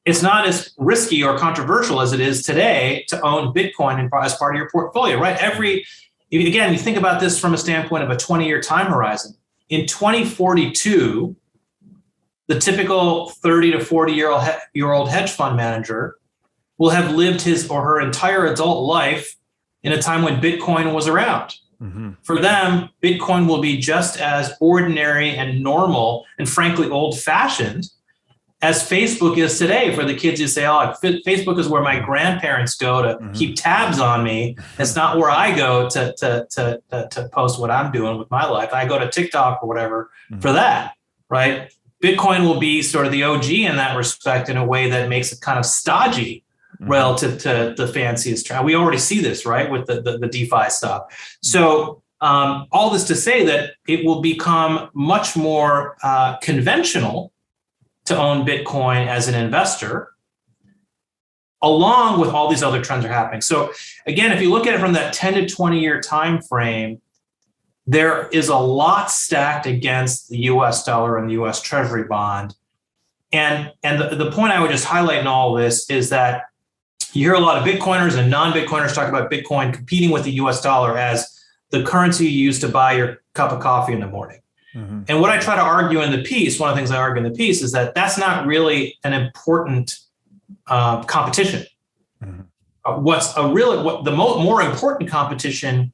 it's not as risky or controversial as it is today to own Bitcoin as part of your portfolio, right? Again, you think about this from a standpoint of a 20-year time horizon. In 2042, the typical 30 to 40-year-old hedge fund manager will have lived his or her entire adult life in a time when Bitcoin was around. For them, Bitcoin will be just as ordinary and normal and frankly old-fashioned as Facebook is today for the kids who say, oh, Facebook is where my grandparents go to keep tabs on me. It's not where I go to post what I'm doing with my life. I go to TikTok or whatever for that, right? Bitcoin will be sort of the OG in that respect in a way that makes it kind of stodgy relative to the fanciest trend. We already see this, right, with the DeFi stuff. So all this to say that it will become much more conventional to own Bitcoin as an investor, along with all these other trends are happening. So again, if you look at it from that 10 to 20 year time frame, there is a lot stacked against the US dollar and the US Treasury bond. And the point I would just highlight in all of this is that you hear a lot of Bitcoiners and non-Bitcoiners talk about Bitcoin competing with the US dollar as the currency you use to buy your cup of coffee in the morning. And what I try to argue in the piece, one of the things I argue in the piece is that that's not really an important competition. What's the more important competition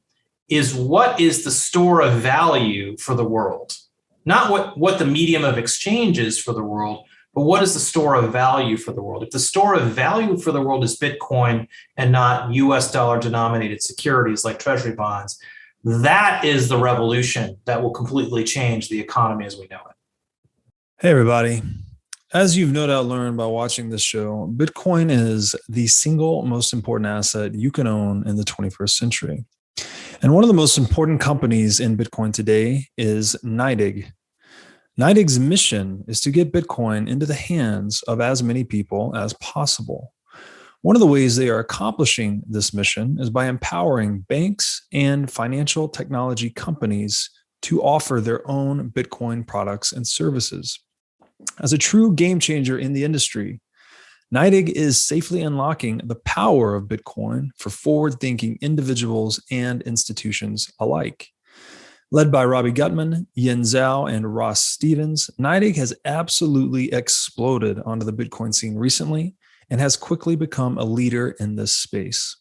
is what is the store of value for the world, not what the medium of exchange is for the world, but what is the store of value for the world? If the store of value for the world is Bitcoin and not US dollar denominated securities like treasury bonds, that is the revolution that will completely change the economy as we know it. Hey, everybody. As you've no doubt learned by watching this show, Bitcoin is the single most important asset you can own in the 21st century. And one of the most important companies in Bitcoin today is NYDIG. NYDIG's mission is to get Bitcoin into the hands of as many people as possible. One of the ways they are accomplishing this mission is by empowering banks and financial technology companies to offer their own Bitcoin products and services. As a true game changer in the industry, NYDIG is safely unlocking the power of Bitcoin for forward-thinking individuals and institutions alike. Led by Robbie Gutman, Yin Zhao, and Ross Stevens, NYDIG has absolutely exploded onto the Bitcoin scene recently and has quickly become a leader in this space.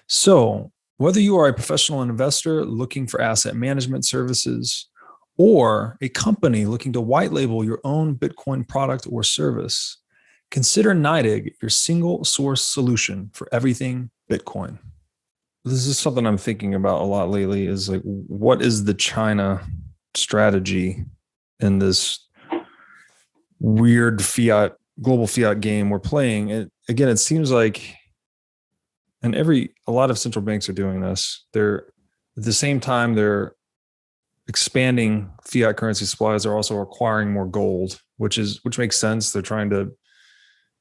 So, whether you are a professional investor looking for asset management services or a company looking to white label your own Bitcoin product or service, consider NYDIG your single source solution for everything Bitcoin. This is something I'm thinking about a lot lately is like, what is the China strategy in this weird global fiat game we're playing? Again, it seems like, and a lot of central banks are doing this. They're at the same time they're expanding fiat currency supplies. They're also acquiring more gold, which makes sense. They're trying to,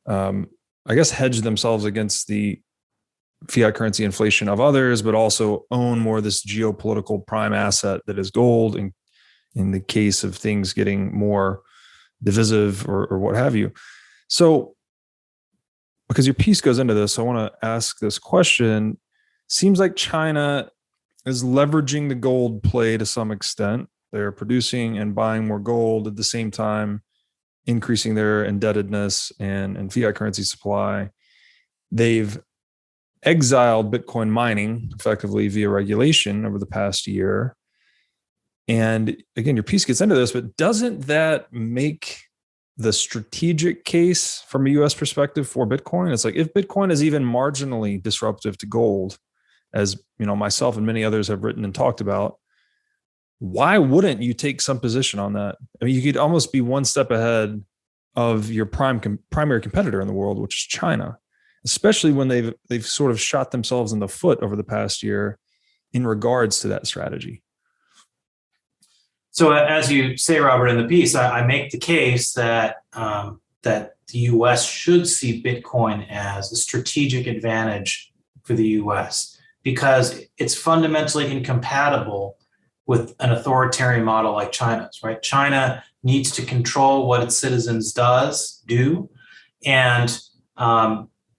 I guess, hedge themselves against the fiat currency inflation of others, but also own more of this geopolitical prime asset that is gold. In the case of things getting more divisive or what have you. So, because your piece goes into this, I want to ask this question. Seems like China is leveraging the gold play to some extent. They're producing and buying more gold at the same time, increasing their indebtedness and fiat currency supply. They've exiled Bitcoin mining effectively via regulation over the past year. And again, your piece gets into this, but doesn't that make the strategic case from a US perspective for Bitcoin? It's like, if Bitcoin is even marginally disruptive to gold, as you know, myself and many others have written and talked about, why wouldn't you take some position on that? I mean, you could almost be one step ahead of your primary competitor in the world, which is China, especially when they've sort of shot themselves in the foot over the past year in regards to that strategy? So as you say, Robert, in the piece, I make the case that that the U.S. should see Bitcoin as a strategic advantage for the U.S. because it's fundamentally incompatible with an authoritarian model like China's, right? China needs to control what its citizens do, and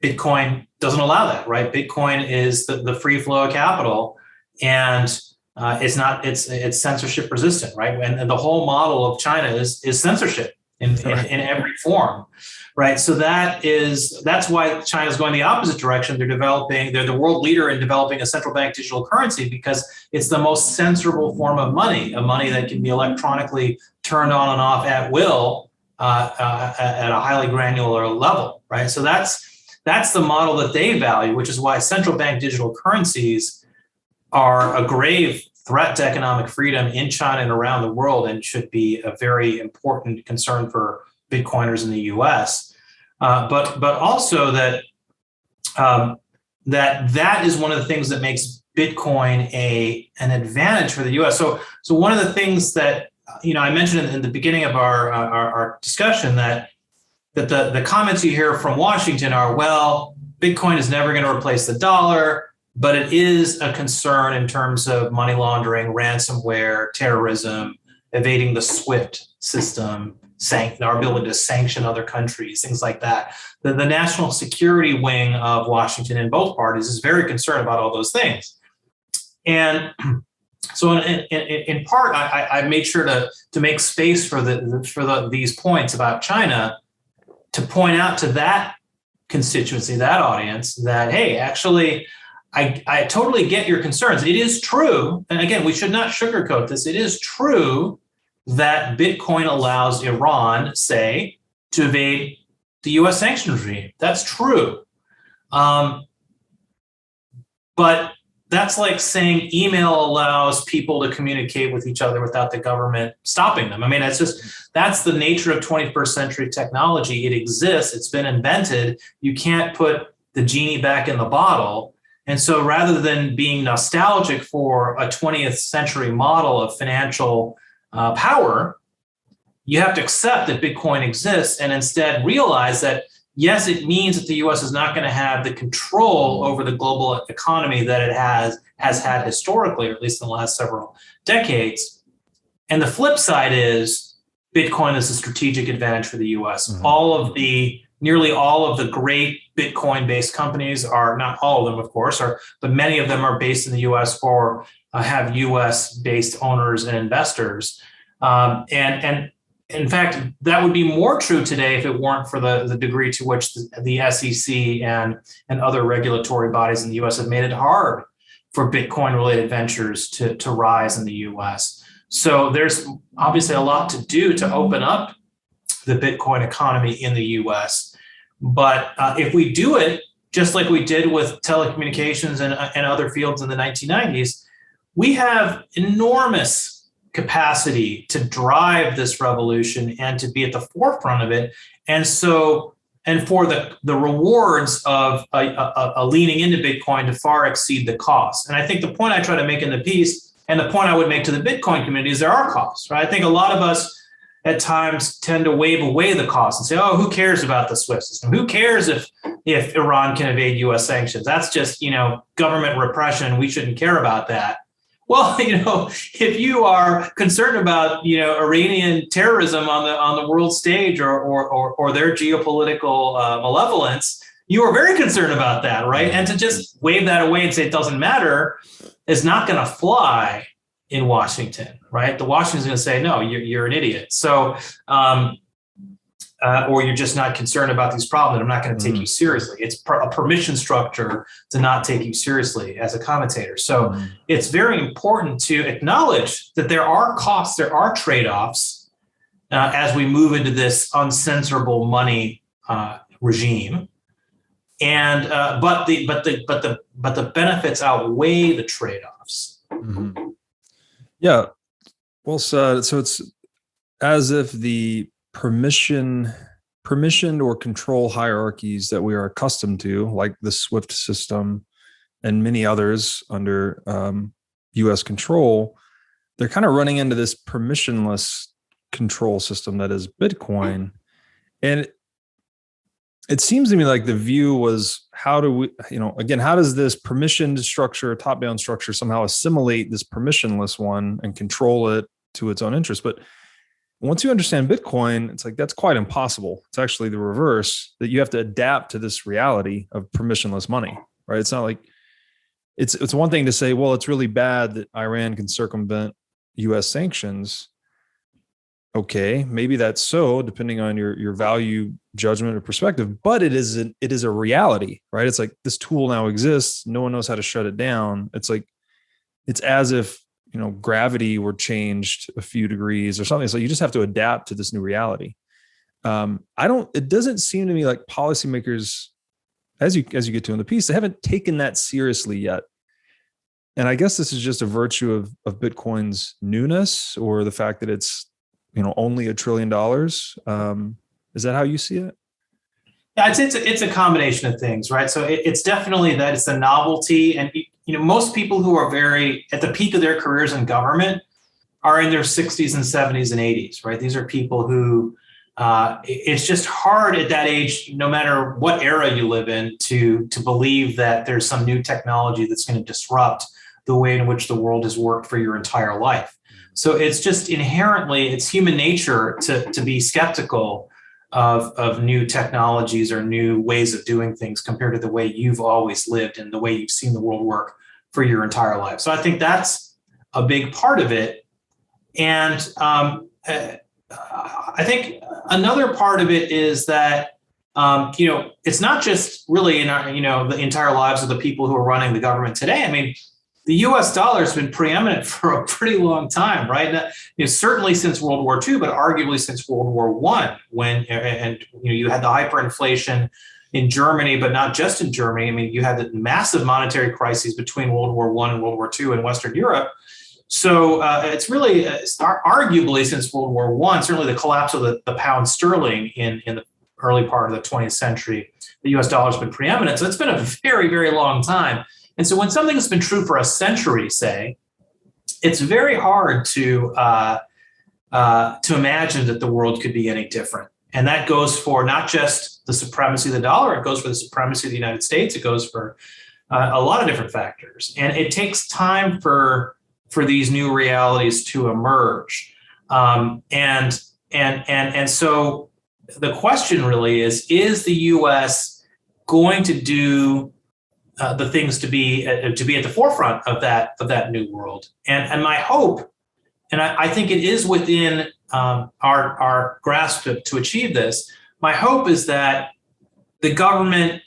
Bitcoin doesn't allow that, right? Bitcoin is the free flow of capital, and it's censorship resistant, right? And the whole model of China is censorship in every form, right? So that's why China's going the opposite direction. They're the world leader in developing a central bank digital currency because it's the most censorable form of money, a money that can be electronically turned on and off at will at a highly granular level, right? So that's the model that they value, which is why central bank digital currencies are a grave threat to economic freedom in China and around the world, and should be a very important concern for Bitcoiners in the U.S. But also that is one of the things that makes Bitcoin an advantage for the U.S. So one of the things that I mentioned in the beginning of our discussion that the comments you hear from Washington are, well, Bitcoin is never going to replace the dollar, but it is a concern in terms of money laundering, ransomware, terrorism, evading the SWIFT system, our ability to sanction other countries, things like that. The national security wing of Washington in both parties is very concerned about all those things. And so in part, I made sure to make space for these points about China, to point out to that constituency, that audience, that, hey, actually, I totally get your concerns. It is true, and again, we should not sugarcoat this. It is true that Bitcoin allows Iran, say, to evade the U.S. sanctions regime. That's true. But that's like saying email allows people to communicate with each other without the government stopping them. I mean, that's the nature of 21st century technology. It exists. It's been invented. You can't put the genie back in the bottle. And so rather than being nostalgic for a 20th century model of financial power, you have to accept that Bitcoin exists and instead realize that, yes, it means that the U.S. is not going to have the control over the global economy that it has had historically, or at least in the last several decades. And the flip side is Bitcoin is a strategic advantage for the U.S. Mm-hmm. Nearly all of the great Bitcoin-based companies are, not all of them, of course, but many of them are based in the U.S. or have U.S.-based owners and investors. And in fact, that would be more true today if it weren't for the degree to which the SEC and other regulatory bodies in the U.S. have made it hard for Bitcoin-related ventures to rise in the U.S. So there's obviously a lot to do to open up the Bitcoin economy in the U.S. But if we do it just like we did with telecommunications and other fields in the 1990s, we have enormous capacity to drive this revolution and to be at the forefront of it. And for the rewards of a leaning into Bitcoin to far exceed the costs. And I think the point I try to make in the piece, and the point I would make to the Bitcoin community, is there are costs, right? I think a lot of us at times tend to wave away the costs and say, oh, who cares about the SWIFT system? Who cares if Iran can evade US sanctions? That's just, government repression. We shouldn't care about that. Well, if you are concerned about, Iranian terrorism on the world stage or their geopolitical malevolence, you are very concerned about that, right? And to just wave that away and say it doesn't matter is not going to fly in Washington, right? The Washington's going to say, no, you're an idiot. So, or you're just not concerned about these problems, and I'm not going to take you seriously. It's a permission structure to not take you seriously as a commentator. So it's very important to acknowledge that there are costs, there are trade-offs as we move into this uncensorable money regime. And but the benefits outweigh the trade-offs. Mm-hmm. Yeah, well said. So it's as if the permissioned or control hierarchies that we are accustomed to, like the SWIFT system and many others under US control, they're kind of running into this permissionless control system that is Bitcoin. And it seems to me like the view was, how do we, how does this permissioned structure, top-down structure somehow assimilate this permissionless one and control it to its own interest? But once you understand Bitcoin, it's like, that's quite impossible. It's actually the reverse, that you have to adapt to this reality of permissionless money, right? It's not like, it's one thing to say, well, it's really bad that Iran can circumvent US sanctions. Okay, maybe that's so, depending on your value, judgment, or perspective, but it is a reality, right? It's like, this tool now exists. No one knows how to shut it down. It's like, it's as if, gravity were changed a few degrees or something. So you just have to adapt to this new reality. It doesn't seem to me like policymakers, as you get to in the piece, they haven't taken that seriously yet. And I guess this is just a virtue of Bitcoin's newness, or the fact that it's, only $1 trillion. Is that how you see it? Yeah, it's a combination of things, right? So it's definitely that it's a novelty, and most people who are very at the peak of their careers in government are in their 60s and 70s and 80s, right? These are people who it's just hard at that age, no matter what era you live in, to believe that there's some new technology that's going to disrupt the way in which the world has worked for your entire life. So it's just inherently, it's human nature to be skeptical of new technologies or new ways of doing things compared to the way you've always lived and the way you've seen the world work for your entire life. So I think that's a big part of it. And I think another part of it is that, it's not just really in our, the entire lives of the people who are running the government today. I mean, the US dollar has been preeminent for a pretty long time, right? Certainly since World War II, but arguably since World War I, when you had the hyperinflation in Germany, but not just in Germany. I mean, you had the massive monetary crises between World War I and World War II in Western Europe. So it's really arguably since World War I, certainly the collapse of the pound sterling in the early part of the 20th century, the US dollar has been preeminent. So it's been a very, very long time. And so when something has been true for a century, say, it's very hard to imagine that the world could be any different. And that goes for not just the supremacy of the dollar, it goes for the supremacy of the United States, it goes for a lot of different factors. And it takes time for these new realities to emerge. And so the question really is the US going to do the things to be at the forefront of that new world? And my hope, and I think it is within our grasp to achieve this, my hope is that the government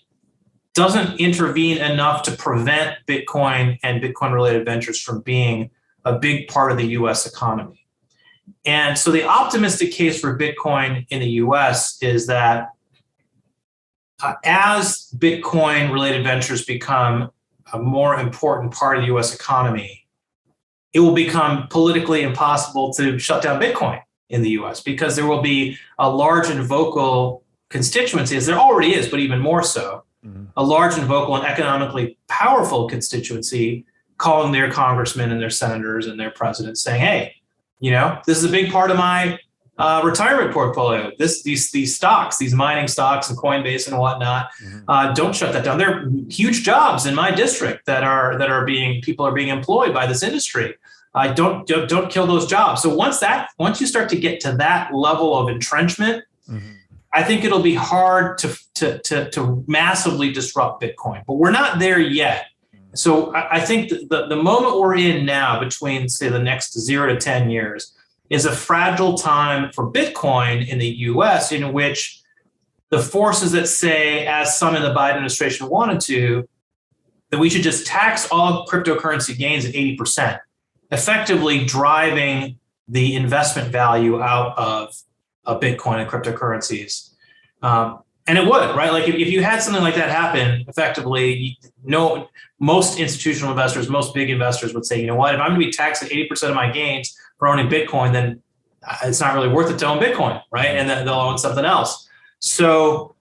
doesn't intervene enough to prevent Bitcoin and Bitcoin-related ventures from being a big part of the US economy. And so the optimistic case for Bitcoin in the US is that as Bitcoin-related ventures become a more important part of the US economy, it will become politically impossible to shut down Bitcoin in the US, because there will be a large and vocal constituency, as there already is, but even more so, a large and vocal and economically powerful constituency calling their congressmen and their senators and their presidents saying, hey, this is a big part of my retirement portfolio. These stocks, these mining stocks and Coinbase and whatnot, don't shut that down. There are huge jobs in my district people are being employed by this industry. Don't kill those jobs. So once you start to get to that level of entrenchment, I think it'll be hard to massively disrupt Bitcoin. But we're not there yet. So I think the moment we're in now, between say the next 0 to 10 years, is a fragile time for Bitcoin in the US, in which the forces that say, as some in the Biden administration wanted to, that we should just tax all cryptocurrency gains at 80%, effectively driving the investment value out of Bitcoin and cryptocurrencies. And it would, right? Like if you had something like that happen, effectively, most institutional investors, most big investors would say, you know what, if I'm going to be taxed at 80% of my gains for owning Bitcoin, then it's not really worth it to own Bitcoin, right? And then they'll own something else. So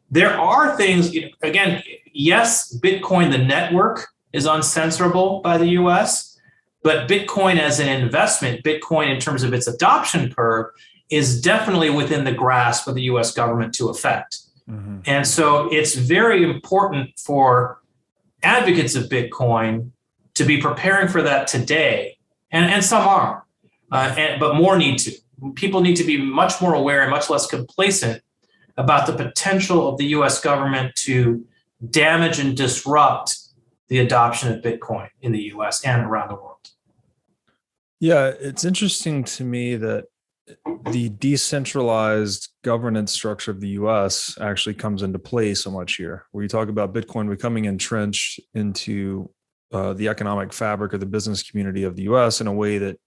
there are things, again, yes, Bitcoin, the network, is uncensorable by the US. But Bitcoin as an investment, Bitcoin in terms of its adoption curve, is definitely within the grasp of the US government to affect. Mm-hmm. And so it's very important for advocates of Bitcoin to be preparing for that today. And some are, but more need to. People need to be much more aware and much less complacent about the potential of the US government to damage and disrupt the adoption of Bitcoin in the US and around the world. Yeah, it's interesting to me that the decentralized governance structure of the US actually comes into play so much here, where you talk about Bitcoin becoming entrenched into the economic fabric of the business community of the US in a way that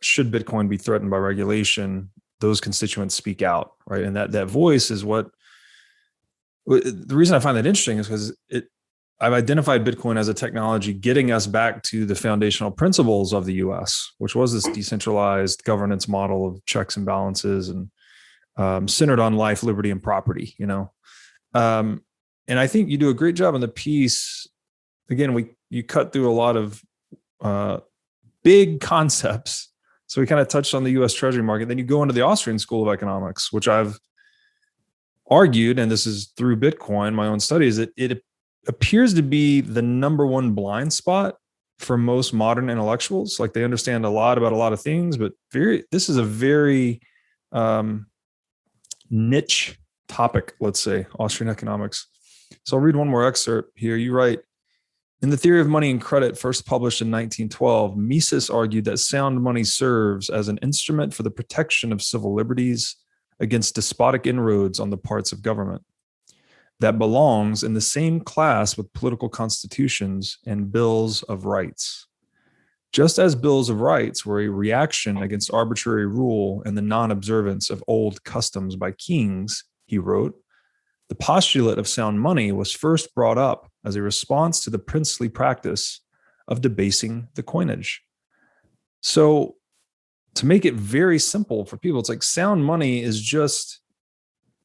should Bitcoin be threatened by regulation, those constituents speak out, right? And that voice is what, the reason I find that interesting is because I've identified Bitcoin as a technology getting us back to the foundational principles of the US, which was this decentralized governance model of checks and balances and centered on life, liberty, and property, you know? And I think you do a great job in the piece. Again, you cut through a lot of big concepts. So we kind of touched on the US Treasury market. Then you go into the Austrian School of Economics, which I've argued, and this is through Bitcoin, my own studies, that it appears to be the number one blind spot for most modern intellectuals. Like, they understand a lot about a lot of things, but this is a very niche topic, let's say, Austrian economics. So I'll read one more excerpt here. You write, in The Theory of Money and Credit, first published in 1912, Mises argued that sound money serves as an instrument for the protection of civil liberties against despotic inroads on the parts of government, that belongs in the same class with political constitutions and bills of rights. Just as bills of rights were a reaction against arbitrary rule and the non-observance of old customs by kings, he wrote, the postulate of sound money was first brought up as a response to the princely practice of debasing the coinage. So, to make it very simple for people, it's like sound money is just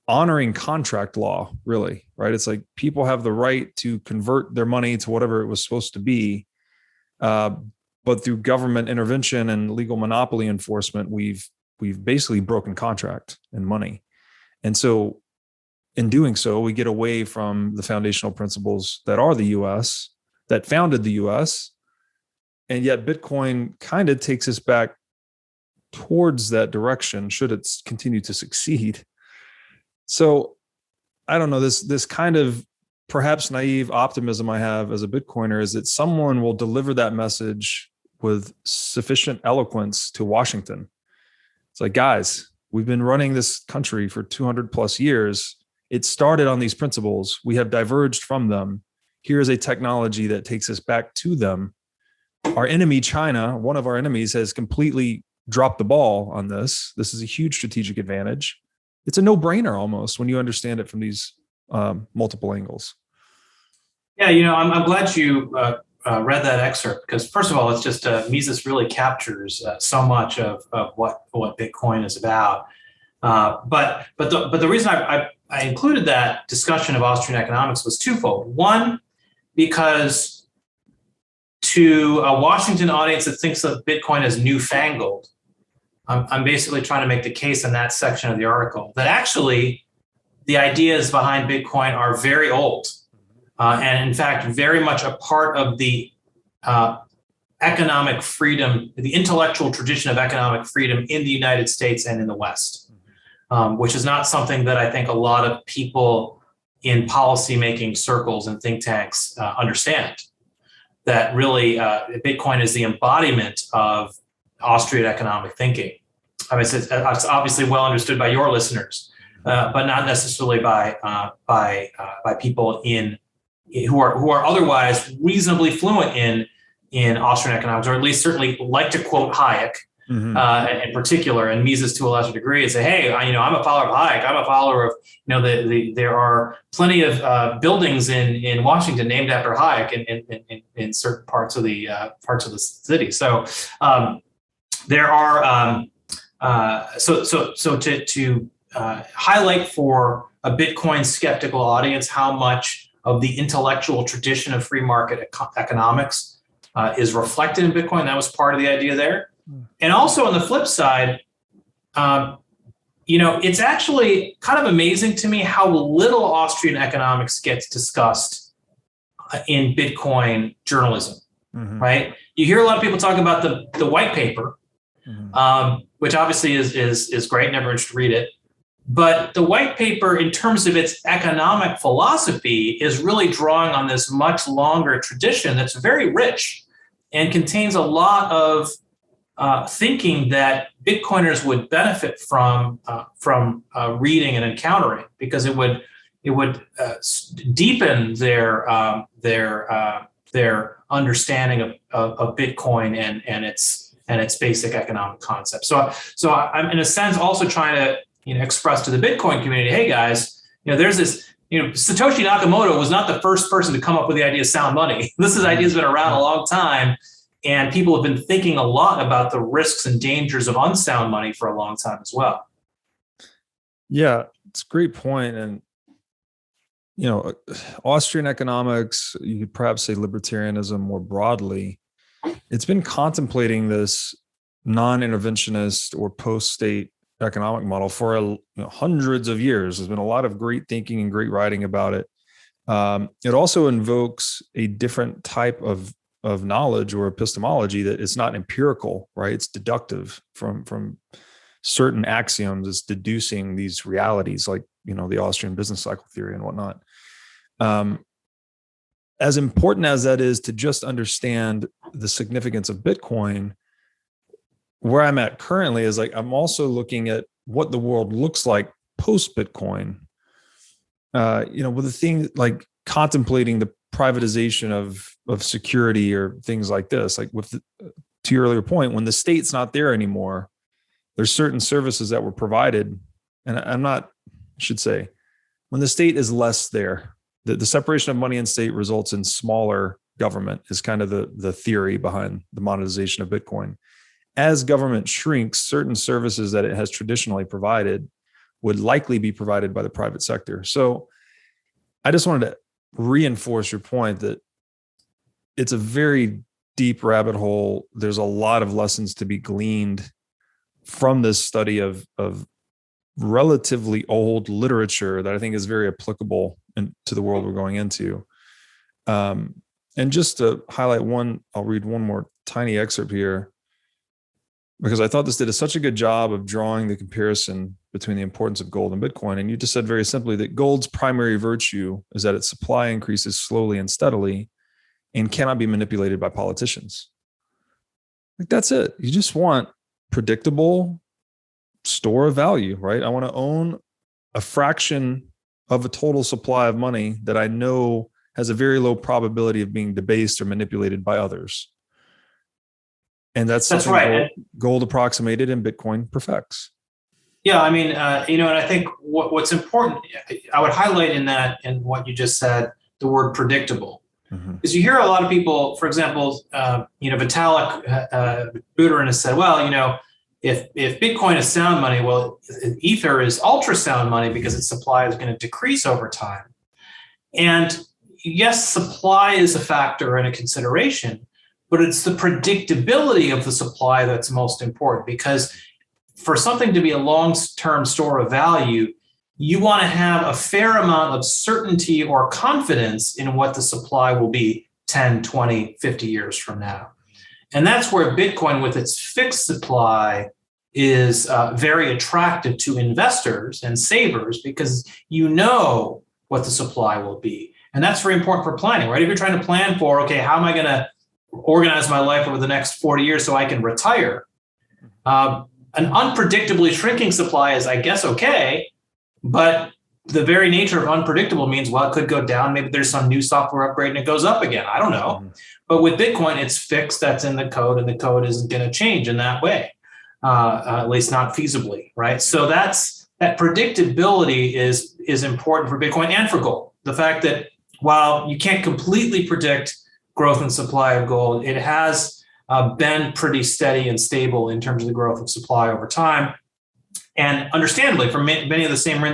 honoring contract law, really, right? It's like people have the right to convert their money to whatever it was supposed to be. But through government intervention and legal monopoly enforcement, we've basically broken contract and money. And so in doing so, we get away from the foundational principles that are the US, that founded the US. And yet Bitcoin kind of takes us back towards that direction, should it continue to succeed. So I don't know, this kind of perhaps naive optimism I have as a Bitcoiner is that someone will deliver that message with sufficient eloquence to Washington. It's like, guys, we've been running this country for 200 plus years. It started on these principles. We have diverged from them. Here is a technology that takes us back to them. Our enemy, China, one of our enemies, has completely dropped the ball on this. This is a huge strategic advantage. It's a no-brainer almost when you understand it from these multiple angles. Yeah, I'm glad you read that excerpt, because first of all, it's just Mises really captures so much of what Bitcoin is about. But the reason I included that discussion of Austrian economics was twofold. One, because to a Washington audience that thinks of Bitcoin as newfangled, I'm basically trying to make the case in that section of the article that actually the ideas behind Bitcoin are very old, and in fact, very much a part of the economic freedom, the intellectual tradition of economic freedom in the United States and in the West, which is not something that I think a lot of people in policymaking circles and think tanks understand. That really Bitcoin is the embodiment of Austrian economic thinking. I mean, it's obviously well understood by your listeners, but not necessarily by people who are otherwise reasonably fluent in Austrian economics, or at least certainly like to quote Hayek in particular, and Mises to a lesser degree, and say, hey, I'm a follower of Hayek. I'm a follower of there are plenty of buildings in Washington named after Hayek in certain parts of the city. So there are to highlight for a Bitcoin skeptical audience how much of the intellectual tradition of free market economics is reflected in Bitcoin. That was part of the idea there. And also on the flip side, it's actually kind of amazing to me how little Austrian economics gets discussed in Bitcoin journalism, right? You hear a lot of people talk about the white paper, which obviously is great, never interested to read it. But the white paper, in terms of its economic philosophy, is really drawing on this much longer tradition that's very rich and contains a lot of thinking that Bitcoiners would benefit from reading and encountering, because it would deepen their understanding of Bitcoin and its basic economic concept. So I'm in a sense also trying to express to the Bitcoin community, hey guys, there's this. Satoshi Nakamoto was not the first person to come up with the idea of sound money. This idea's been around a long time. And people have been thinking a lot about the risks and dangers of unsound money for a long time as well. Yeah, it's a great point. And, Austrian economics, you could perhaps say libertarianism more broadly, it's been contemplating this non-interventionist or post-state economic model for hundreds of years. There's been a lot of great thinking and great writing about it. It also invokes a different type of knowledge or epistemology that is not empirical, right? It's deductive from certain axioms. It's deducing these realities, like the Austrian business cycle theory and whatnot. As important as that is to just understand the significance of Bitcoin, where I'm at currently is I'm also looking at what the world looks like post Bitcoin. With the thing like contemplating the privatization of security or things like this, to your earlier point, when the state's not there anymore, there's certain services that were provided. And I should say, when the state is less there, the separation of money and state results in smaller government is kind of the theory behind the monetization of Bitcoin. As government shrinks, certain services that it has traditionally provided would likely be provided by the private sector. So I just wanted to reinforce your point that it's a very deep rabbit hole. There's a lot of lessons to be gleaned from this study of relatively old literature that I think is very applicable to the world we're going into. And just to highlight I'll read one more tiny excerpt here, because I thought this did such a good job of drawing the comparison between the importance of gold and Bitcoin. And you just said very simply that gold's primary virtue is that its supply increases slowly and steadily and cannot be manipulated by politicians. That's it. You just want predictable store of value, right? I want to own a fraction of a total supply of money that I know has a very low probability of being debased or manipulated by others. And that's right. Gold approximated and Bitcoin perfects. Yeah, I mean, and I think what's important, I would highlight in what you just said, the word predictable. Because you hear a lot of people, for example, Vitalik Buterin has said, well, if Bitcoin is sound money, well, Ether is ultrasound money because its supply is going to decrease over time. And yes, supply is a factor and a consideration, but it's the predictability of the supply that's most important, because for something to be a long-term store of value, you want to have a fair amount of certainty or confidence in what the supply will be 10, 20, 50 years from now. And that's where Bitcoin, with its fixed supply, is very attractive to investors and savers, because you know what the supply will be. And that's very important for planning, right? If you're trying to plan for, okay, how am I going to organize my life over the next 40 years so I can retire? An unpredictably shrinking supply is, I guess, okay, but the very nature of unpredictable means, well, it could go down. Maybe there's some new software upgrade and it goes up again. I don't know. But with Bitcoin, it's fixed. That's in the code, and the code isn't going to change in that way, at least not feasibly, right? So that predictability is important for Bitcoin and for gold. The fact that while you can't completely predict growth and supply of gold, it has been pretty steady and stable in terms of the growth of supply over time. And understandably, for many of the same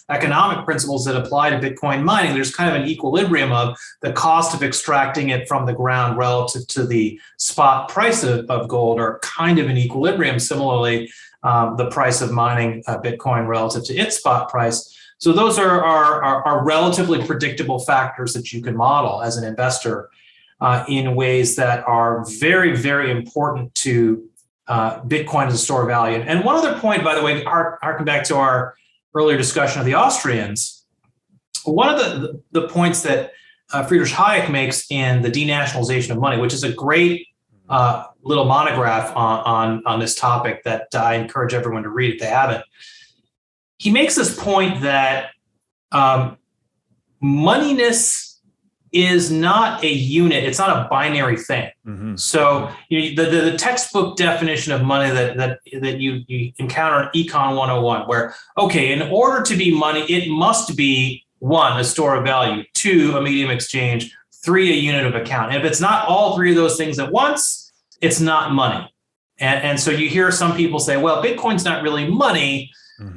economic principles that apply to Bitcoin mining, there's kind of an equilibrium of the cost of extracting it from the ground relative to the spot price of gold are kind of in equilibrium. Similarly, the price of mining Bitcoin relative to its spot price. So those are relatively predictable factors that you can model as an investor in ways that are very, very important to Bitcoin as a store of value. And one other point, by the way, harken back to our earlier discussion of the Austrians. One of the points that Friedrich Hayek makes in the Denationalization of Money, which is a great little monograph on this topic that I encourage everyone to read if they haven't. He makes this point that moneyness is not a unit; it's not a binary thing. Mm-hmm. So the textbook definition of money that you encounter in Econ 101, where in order to be money, it must be 1, a store of value, 2, a medium exchange, 3, a unit of account. And if it's not all 3 of those things at once, it's not money. And so you hear some people say, well, Bitcoin's not really money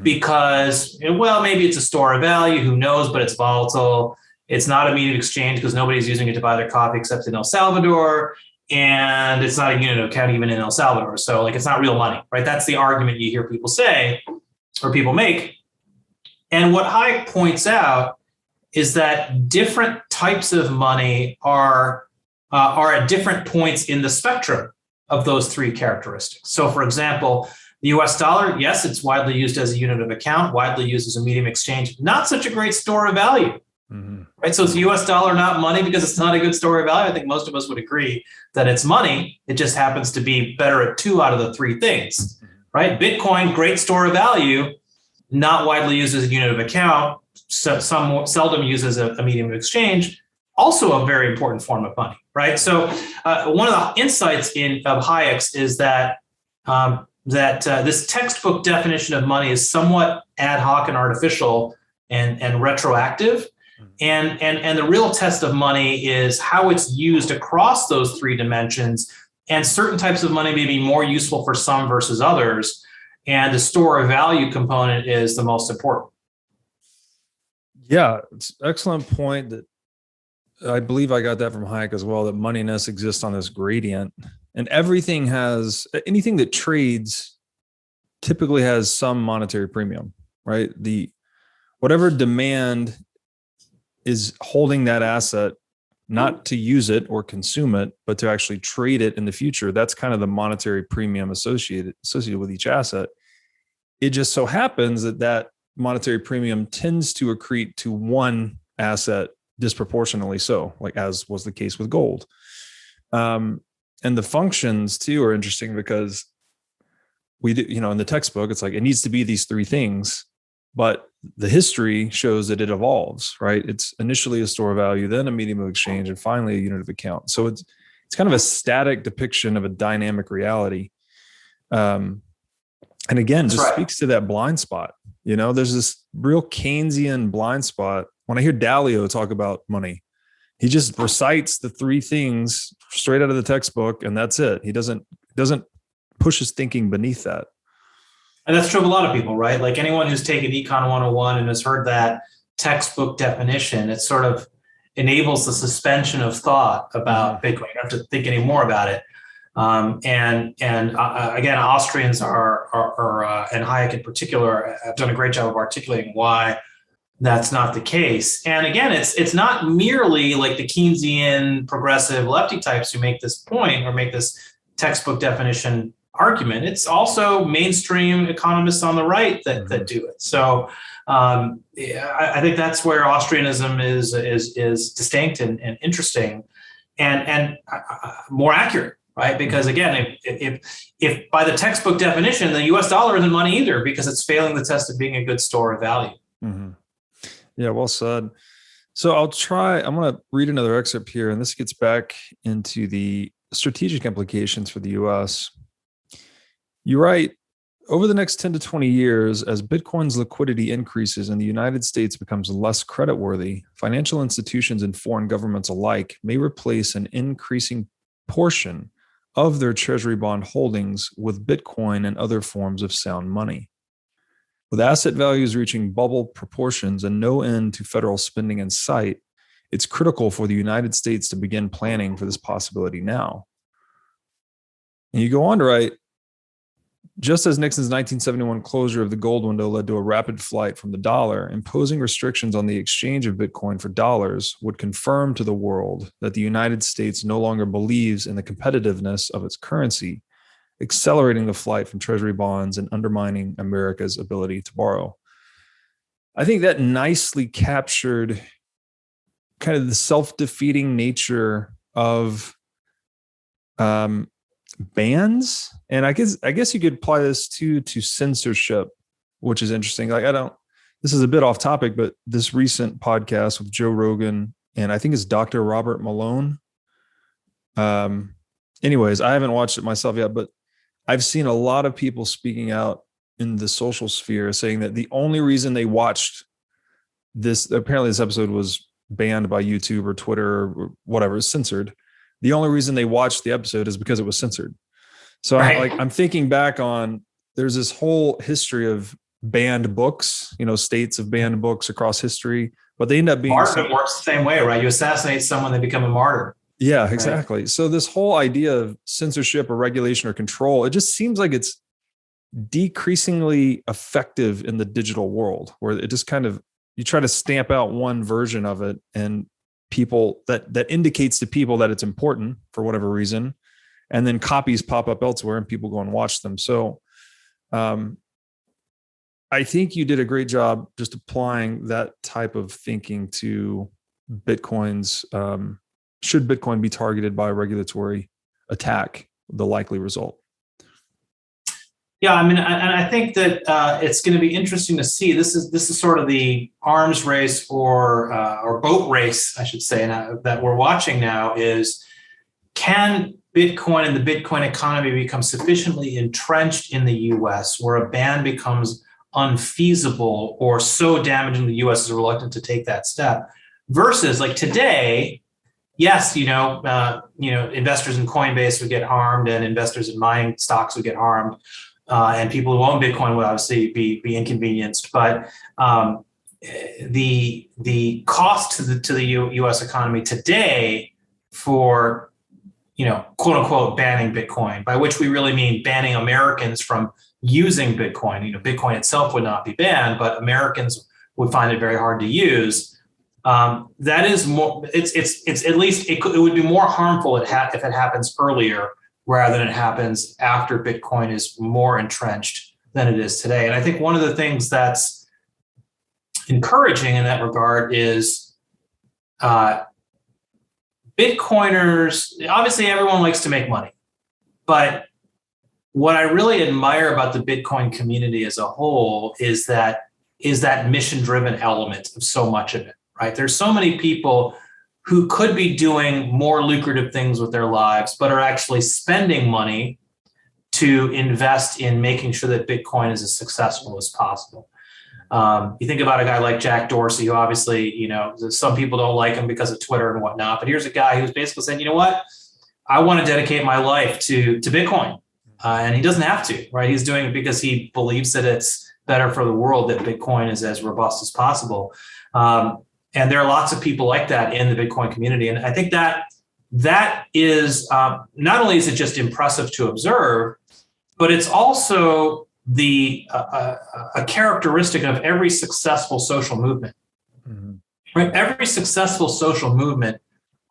because, maybe it's a store of value, who knows, but it's volatile. It's not a medium exchange because nobody's using it to buy their coffee except in El Salvador. And it's not a unit of account even in El Salvador. So it's not real money, right? That's the argument you hear people say or people make. And what Hayek points out is that different types of money are at different points in the spectrum of those 3 characteristics. So for example, the US dollar, yes, it's widely used as a unit of account, widely used as a medium exchange, not such a great store of value. Right. So is the US dollar not money because it's not a good store of value? I think most of us would agree that it's money. It just happens to be better at 2 out of the 3 things, right? Bitcoin, great store of value, not widely used as a unit of account, seldom used as a medium of exchange, also a very important form of money, right? So one of the insights of Hayek's is that this textbook definition of money is somewhat ad hoc and artificial and retroactive. And the real test of money is how it's used across those 3 dimensions. And certain types of money may be more useful for some versus others. And the store of value component is the most important. Yeah, it's an excellent point. That I believe I got that from Hayek as well, that moneyness exists on this gradient. And anything that trades typically has some monetary premium, right? Whatever demand is holding that asset, not to use it or consume it, but to actually trade it in the future. That's kind of the monetary premium associated with each asset. It just so happens that monetary premium tends to accrete to one asset disproportionately so, like as was the case with gold. And the functions too are interesting because we do, in the textbook, it's like it needs to be these 3 things. But the history shows that it evolves, right? It's initially a store of value, then a medium of exchange, and finally a unit of account. So it's kind of a static depiction of a dynamic reality. And again, just speaks to that blind spot. There's this real Keynesian blind spot. When I hear Dalio talk about money, he just recites the 3 things straight out of the textbook, and that's it. He doesn't push his thinking beneath that. And that's true of a lot of people, right? Like anyone who's taken Econ 101 and has heard that textbook definition, it sort of enables the suspension of thought about Bitcoin. You don't have to think any more about it. Again, Austrians are and Hayek in particular have done a great job of articulating why that's not the case. And again, it's not merely like the Keynesian progressive lefty types who make this point or make this textbook definition argument. It's also mainstream economists on the right that do it. So I think that's where Austrianism is distinct and interesting and more accurate, right? Because again, if by the textbook definition, the US dollar isn't money either because it's failing the test of being a good store of value. Mm-hmm. Yeah, well said. So I'm going to read another excerpt here, and this gets back into the strategic implications for the US. You write, over the next 10 to 20 years, as Bitcoin's liquidity increases and the United States becomes less creditworthy, financial institutions and foreign governments alike may replace an increasing portion of their treasury bond holdings with Bitcoin and other forms of sound money. With asset values reaching bubble proportions and no end to federal spending in sight, it's critical for the United States to begin planning for this possibility now. And you go on to write, just as Nixon's 1971 closure of the gold window led to a rapid flight from the dollar, imposing restrictions on the exchange of Bitcoin for dollars would confirm to the world that the United States no longer believes in the competitiveness of its currency, accelerating the flight from treasury bonds and undermining America's ability to borrow. I think that nicely captured kind of the self-defeating nature of bans. And I guess you could apply this to censorship, which is interesting. This is a bit off topic, but this recent podcast with Joe Rogan and I think it's Dr. Robert Malone. Anyways, I haven't watched it myself yet, but I've seen a lot of people speaking out in the social sphere saying that the only reason they watched this, apparently this episode was banned by YouTube or Twitter or whatever, censored. The only reason they watched the episode is because it was censored. So right. I'm thinking back on, there's this whole history of banned books, states have banned books across history, but they end up being— Martyrdom works the same way, right? You assassinate someone, they become a martyr. Yeah, exactly. Right. So this whole idea of censorship or regulation or control, it just seems like it's decreasingly effective in the digital world, where it just kind of, you try to stamp out one version of it and people that indicates to people that it's important for whatever reason. And then copies pop up elsewhere and people go and watch them. So I think you did a great job just applying that type of thinking to Bitcoin's, should Bitcoin be targeted by a regulatory attack, the likely result? Yeah, and I think that it's going to be interesting to see. This is sort of the arms race or boat race, I should say, that we're watching now. Is, can Bitcoin and the Bitcoin economy become sufficiently entrenched in the U.S. where a ban becomes unfeasible or so damaging the U.S. is reluctant to take that step? Versus, like today, yes, investors in Coinbase would get harmed, and investors in mining stocks would get harmed. And people who own Bitcoin would obviously be inconvenienced, but the cost to the U.S. economy today for quote unquote banning Bitcoin, by which we really mean banning Americans from using Bitcoin. Bitcoin itself would not be banned, but Americans would find it very hard to use. That is more. It's at least it would be more harmful if it happens earlier, rather than it happens after Bitcoin is more entrenched than it is today. And I think one of the things that's encouraging in that regard is Bitcoiners, obviously everyone likes to make money, but what I really admire about the Bitcoin community as a whole is that mission-driven element of so much of it, right? There's so many people who could be doing more lucrative things with their lives, but are actually spending money to invest in making sure that Bitcoin is as successful as possible. You think about a guy like Jack Dorsey, who obviously, some people don't like him because of Twitter and whatnot, but here's a guy who's basically saying, you know what, I want to dedicate my life to Bitcoin. And he doesn't have to, right? He's doing it because he believes that it's better for the world that Bitcoin is as robust as possible. And there are lots of people like that in the Bitcoin community. And I think that is, not only is it just impressive to observe, but it's also a characteristic of every successful social movement. Mm-hmm. Right? Every successful social movement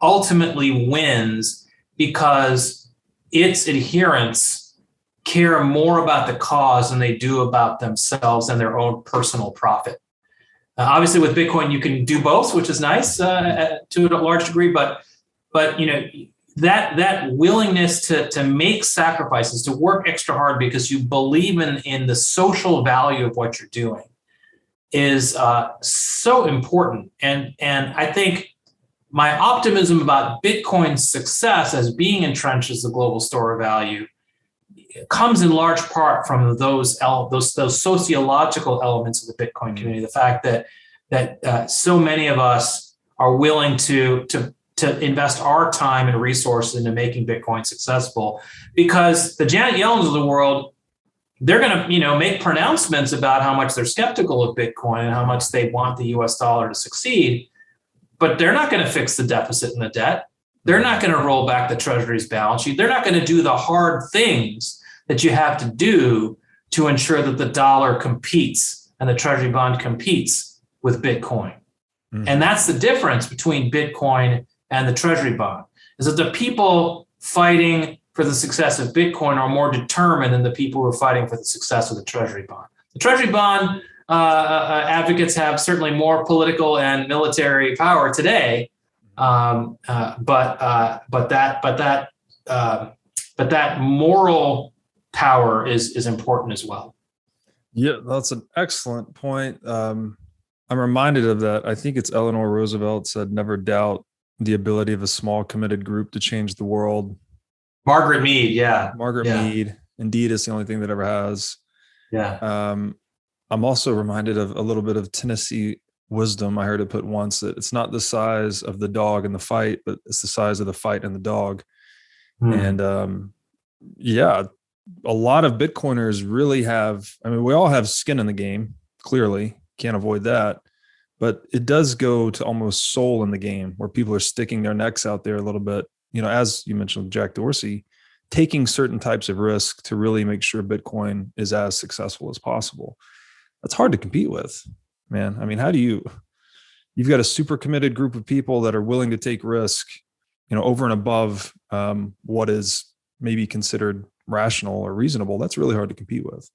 ultimately wins because its adherents care more about the cause than they do about themselves and their own personal profit. Obviously, with Bitcoin, you can do both, which is nice to a large degree. But that willingness to make sacrifices, to work extra hard because you believe in the social value of what you're doing, is so important. And I think my optimism about Bitcoin's success as being entrenched as the global store of value comes in large part from those sociological elements of the Bitcoin community. The fact that so many of us are willing to invest our time and resources into making Bitcoin successful, because the Janet Yellens of the world they're going to, make pronouncements about how much they're skeptical of Bitcoin and how much they want the US dollar to succeed, but they're not going to fix the deficit and the debt. They're not going to roll back the Treasury's balance sheet. They're not going to do the hard things that you have to do to ensure that the dollar competes and the Treasury bond competes with Bitcoin. Mm-hmm. And that's the difference between Bitcoin and the Treasury bond, is that the people fighting for the success of Bitcoin are more determined than the people who are fighting for the success of the Treasury bond. The Treasury bond advocates have certainly more political and military power today, but that moral power is important as well. Yeah, that's an excellent point. I'm reminded of that. I think it's Eleanor Roosevelt said, "Never doubt the ability of a small committed group to change the world." Margaret Mead, yeah. Margaret Mead. Indeed, it's the only thing that ever has. Yeah. I'm also reminded of a little bit of Tennessee wisdom. I heard it put once that it's not the size of the dog in the fight, but it's the size of the fight in the dog. And a lot of Bitcoiners really have, we all have skin in the game, clearly, can't avoid that. But it does go to almost soul in the game, where people are sticking their necks out there a little bit. As you mentioned, Jack Dorsey, taking certain types of risk to really make sure Bitcoin is as successful as possible. That's hard to compete with, man. You've got a super committed group of people that are willing to take risk, over and above what is maybe considered rational or reasonable. That's really hard to compete with.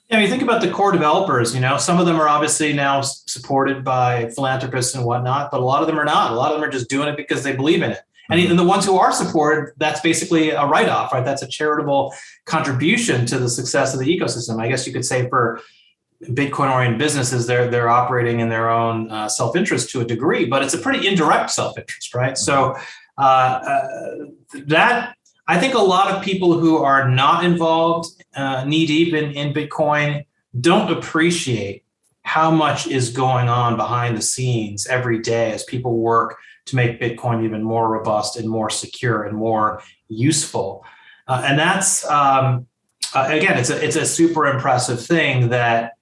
Yeah, you think about the core developers, some of them are obviously now supported by philanthropists and whatnot, but a lot of them are not. A lot of them are just doing it because they believe in it. And even the ones who are supported, that's basically a write-off, right? That's a charitable contribution to the success of the ecosystem. I guess you could say for Bitcoin-oriented businesses, they're operating in their own self-interest to a degree, but it's a pretty indirect self-interest, right? So that, I think a lot of people who are not involved knee-deep in Bitcoin don't appreciate how much is going on behind the scenes every day as people work to make Bitcoin even more robust and more secure and more useful. And that's, again, it's a super impressive thing that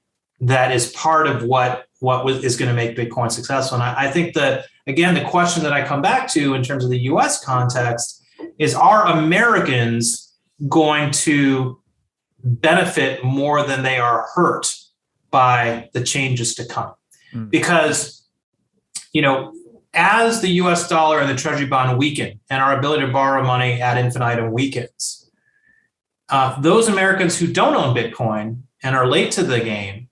is part of what is going to make Bitcoin successful. And I think that, again, the question that I come back to in terms of the US context is, are Americans going to benefit more than they are hurt by the changes to come? Because, as the US dollar and the Treasury bond weaken and our ability to borrow money ad infinitum weakens, those Americans who don't own Bitcoin and are late to the game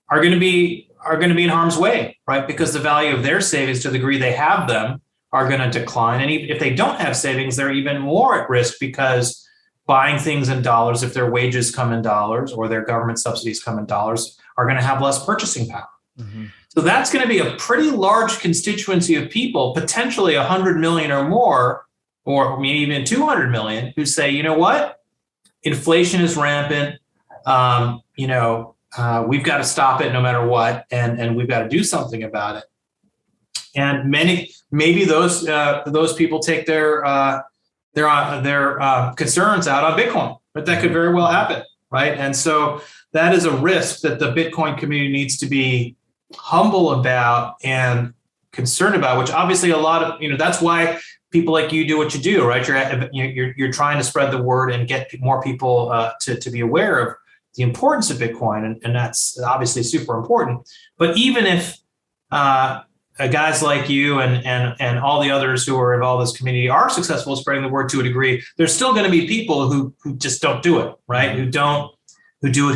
are going to be in harm's way, right? Because the value of their savings, to the degree they have them, are going to decline. And if they don't have savings, they're even more at risk, because buying things in dollars, if their wages come in dollars or their government subsidies come in dollars, are going to have less purchasing power. Mm-hmm. So that's going to be a pretty large constituency of people, potentially 100 million or more, or maybe even 200 million, who say, you know what, inflation is rampant. We've got to stop it no matter what, and we've got to do something about it. And maybe those people take their concerns out on Bitcoin, but that could very well happen, right? And so that is a risk that the Bitcoin community needs to be humble about and concerned about, which obviously a lot of, that's why people like you do what you do, right? You're trying to spread the word and get more people to be aware of the importance of Bitcoin, and that's obviously super important. But even if guys like you and all the others who are involved in this community are successful spreading the word to a degree, there's still going to be people who just don't do it, right? Who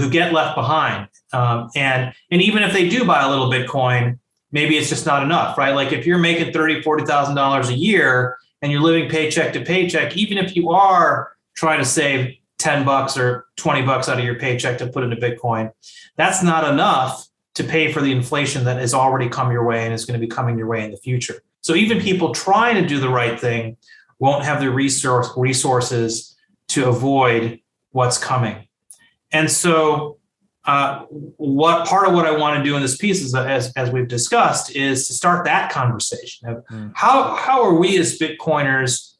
get left behind. And even if they do buy a little Bitcoin, maybe it's just not enough, right? Like if you're making $30,000, $40,000 a year and you're living paycheck to paycheck, even if you are trying to save $10 or $20 out of your paycheck to put into Bitcoin, that's not enough to pay for the inflation that has already come your way and is going to be coming your way in the future. So even people trying to do the right thing won't have the resources to avoid what's coming. And so what part of what I want to do in this piece is, as we've discussed, is to start that conversation of how are we as Bitcoiners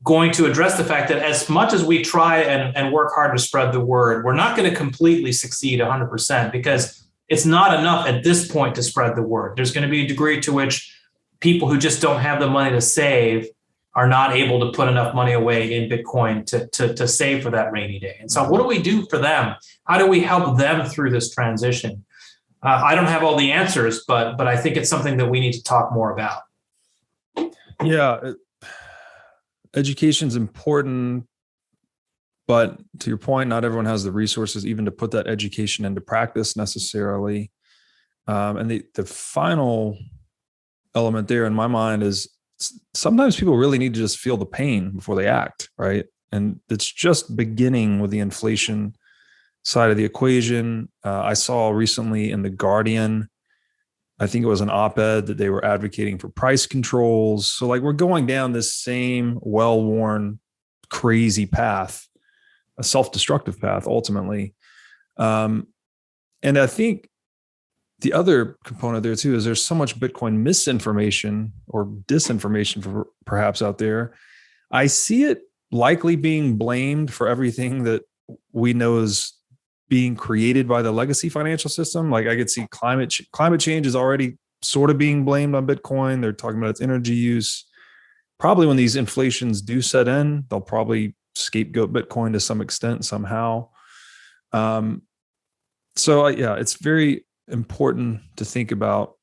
going to address the fact that as much as we try and work hard to spread the word, we're not going to completely succeed 100% because it's not enough at this point to spread the word. There's going to be a degree to which people who just don't have the money to save are not able to put enough money away in Bitcoin to save for that rainy day. And so what do we do for them? How do we help them through this transition? I don't have all the answers, but I think it's something that we need to talk more about. Yeah, education's important, but to your point, not everyone has the resources even to put that education into practice necessarily. And the final element there in my mind is sometimes people really need to just feel the pain before they act, right? And it's just beginning with the inflation side of the equation. I saw recently in The Guardian, I think it was an op-ed that they were advocating for price controls. So like we're going down this same well-worn, crazy path, a self-destructive path ultimately. And I think the other component there too is there's so much Bitcoin misinformation or disinformation perhaps out there. I see it likely being blamed for everything that we know is being created by the legacy financial system. Like I could see climate change is already sort of being blamed on Bitcoin. They're talking about its energy use. Probably when these inflations do set in, they'll probably scapegoat Bitcoin to some extent somehow. So yeah, it's very important to think about.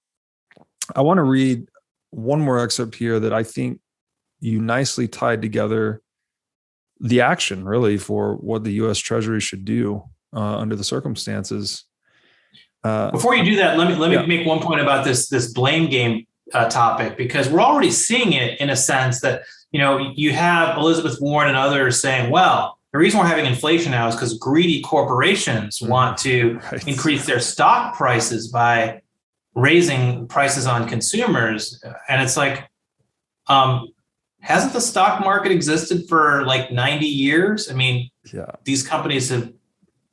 I want to read one more excerpt here that I think you nicely tied together the action really for what the U.S. Treasury should do under the circumstances. Before you do that, let me make one point about this blame game topic, because we're already seeing it in a sense that, you have Elizabeth Warren and others saying, well, the reason we're having inflation now is because greedy corporations want to increase their stock prices by raising prices on consumers. And it's like, hasn't the stock market existed for like 90 years? I mean, these companies have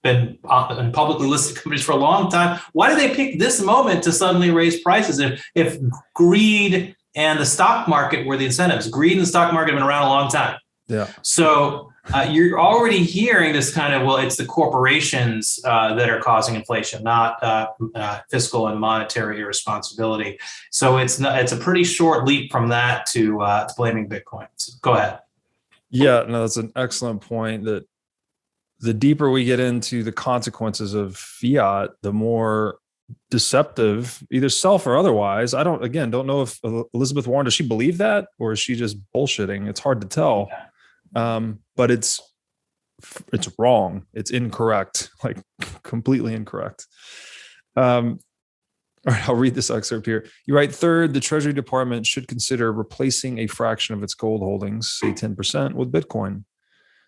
been publicly listed companies for a long time. Why do they pick this moment to suddenly raise prices if greed and the stock market were the incentives? Greed and the stock market have been around a long time. Yeah. So you're already hearing this kind of, well, it's the corporations that are causing inflation, not fiscal and monetary irresponsibility. So it's a pretty short leap from that to blaming Bitcoin. So go ahead. Yeah, no, that's an excellent point. That the deeper we get into the consequences of fiat, the more deceptive, either self or otherwise. I don't know if Elizabeth Warren, does she believe that, or is she just bullshitting? It's hard to tell. But it's wrong. It's incorrect, like completely incorrect. All right, I'll read this excerpt here. You write, third, the Treasury Department should consider replacing a fraction of its gold holdings, say 10%, with Bitcoin.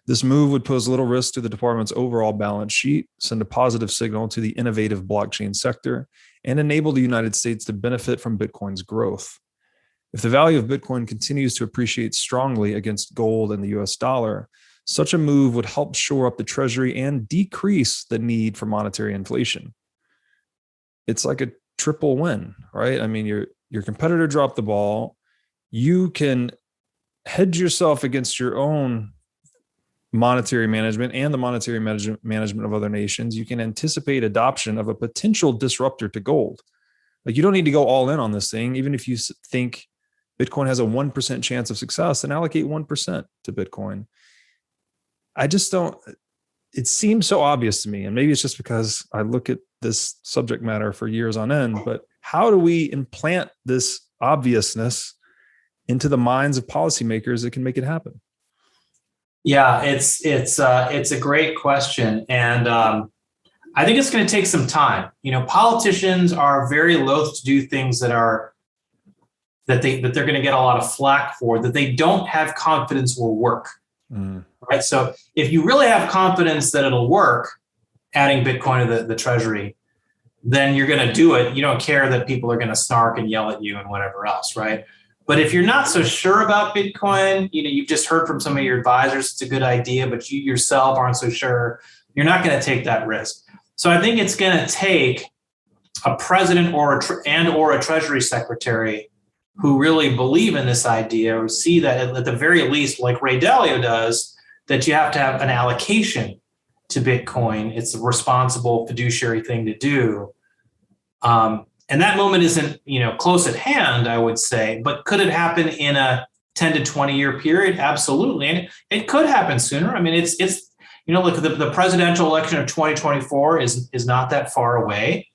This move would pose little risk to the department's overall balance sheet, send a positive signal to the innovative blockchain sector, and enable the United States to benefit from Bitcoin's growth. If the value of Bitcoin continues to appreciate strongly against gold and the US dollar, such a move would help shore up the Treasury and decrease the need for monetary inflation. It's like a triple win, right? I mean, your competitor dropped the ball. You can hedge yourself against your own monetary management and the monetary management of other nations. You can anticipate adoption of a potential disruptor to gold. Like, you don't need to go all in on this thing. Even if you think Bitcoin has a 1% chance of success, then allocate 1% to Bitcoin. I just don't, it seems so obvious to me. And maybe it's just because I look at this subject matter for years on end, but how do we implant this obviousness into the minds of policymakers that can make it happen? Yeah, it's a great question. And I think it's going to take some time. Politicians are very loath to do things that they're going to get a lot of flack for, that they don't have confidence will work. Right. So if you really have confidence that it'll work, adding Bitcoin to the Treasury, then you're going to do it. You don't care that people are going to snark and yell at you and whatever else. Right. But if you're not so sure about Bitcoin, you've just heard from some of your advisors it's a good idea, but you yourself aren't so sure, you're not going to take that risk. So I think it's going to take a president or a Treasury secretary who really believe in this idea or see that at the very least, like Ray Dalio does, that you have to have an allocation to Bitcoin. It's a responsible fiduciary thing to do. And that moment isn't, close at hand, I would say, but could it happen in a 10 to 20 year period? Absolutely. And it could happen sooner. I mean, it's look, the presidential election of 2024 is not that far away.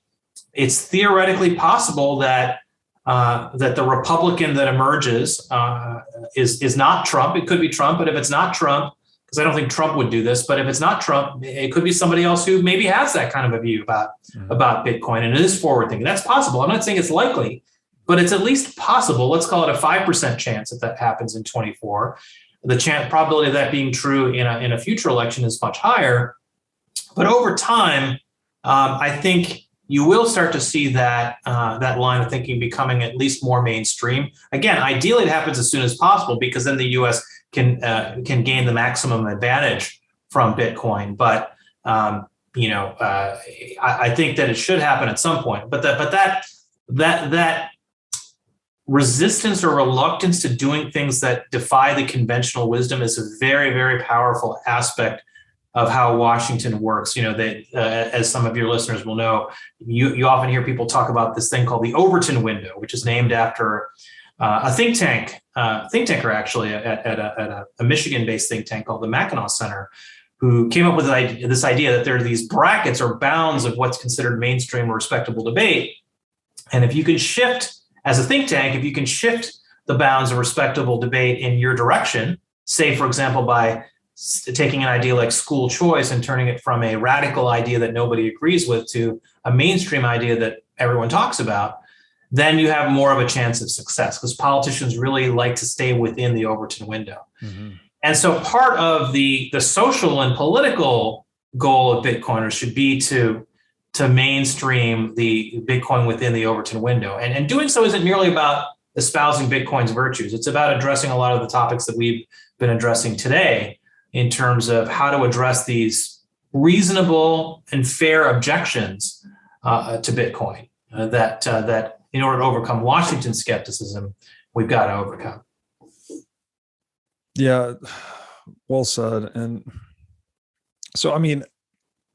It's theoretically possible that that the Republican that emerges is not Trump. It could be Trump, but if it's not Trump, because I don't think Trump would do this, but if it's not Trump, it could be somebody else who maybe has that kind of a view about Bitcoin and it is forward thinking. That's possible. I'm not saying it's likely, but it's at least possible. Let's call it a 5% chance that happens in 24. The probability of that being true in a future election is much higher. But over time, I think you will start to see that line of thinking becoming at least more mainstream. Again, ideally, it happens as soon as possible because then the U.S. can gain the maximum advantage from Bitcoin. But I think that it should happen at some point. But that resistance or reluctance to doing things that defy the conventional wisdom is a very, very powerful aspect of how Washington works. As some of your listeners will know, you often hear people talk about this thing called the Overton window, which is named after a think tanker actually at a Michigan-based think tank called the Mackinac Center, who came up with this idea that there are these brackets or bounds of what's considered mainstream or respectable debate. And if you can shift, as a think tank, if you can shift the bounds of respectable debate in your direction, say, for example, by taking an idea like school choice and turning it from a radical idea that nobody agrees with to a mainstream idea that everyone talks about, then you have more of a chance of success because politicians really like to stay within the Overton window. Mm-hmm. And so part of the social and political goal of Bitcoiners should be to mainstream the Bitcoin within the Overton window. And doing so isn't merely about espousing Bitcoin's virtues. It's about addressing a lot of the topics that we've been addressing today in terms of how to address these reasonable and fair objections to Bitcoin that in order to overcome Washington skepticism, we've got to overcome. Yeah, well said. And so, I mean,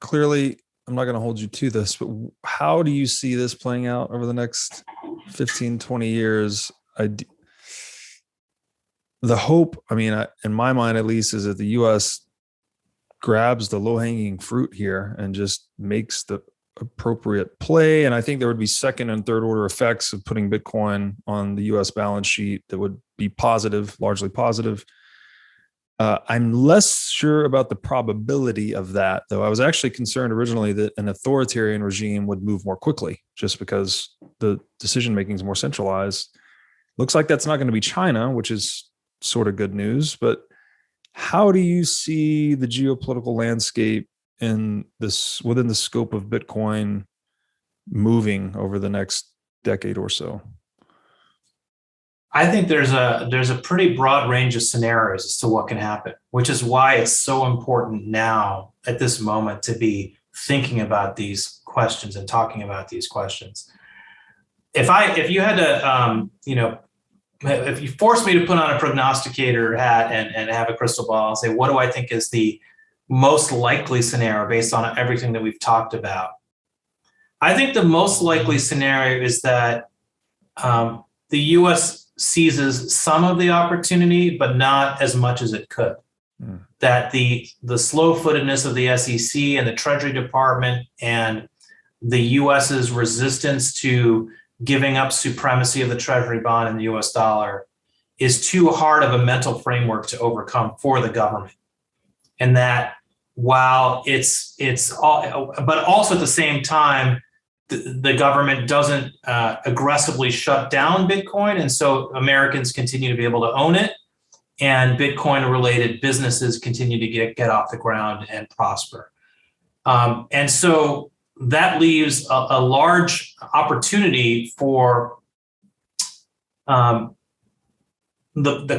clearly, I'm not going to hold you to this, but how do you see this playing out over the next 15, 20 years? The hope, I mean, in my mind at least, is that the U.S. grabs the low-hanging fruit here and just makes the appropriate play. And I think there would be second and third order effects of putting Bitcoin on the U.S. balance sheet that would be positive, largely positive. I'm less sure about the probability of that, though. I was actually concerned originally that an authoritarian regime would move more quickly just because the decision-making is more centralized. Looks like that's not going to be China, which is sort of good news. But how do you see the geopolitical landscape in this within the scope of Bitcoin moving over the next decade or so? I think there's a pretty broad range of scenarios as to what can happen, which is why it's so important now at this moment to be thinking about these questions and talking about these questions. If you had to, if you forced me to put on a prognosticator hat and have a crystal ball and say, what do I think is the most likely scenario based on everything that we've talked about? I think the most likely scenario is that the U.S. seizes some of the opportunity, but not as much as it could. That the slow-footedness of the SEC and the Treasury Department and the U.S.'s resistance to giving up supremacy of the Treasury bond and the U.S. dollar is too hard of a mental framework to overcome for the government. And that while it's all, but also at the same time, the government doesn't aggressively shut down Bitcoin. And so Americans continue to be able to own it. And Bitcoin-related businesses continue to get off the ground and prosper. And so that leaves a large opportunity for the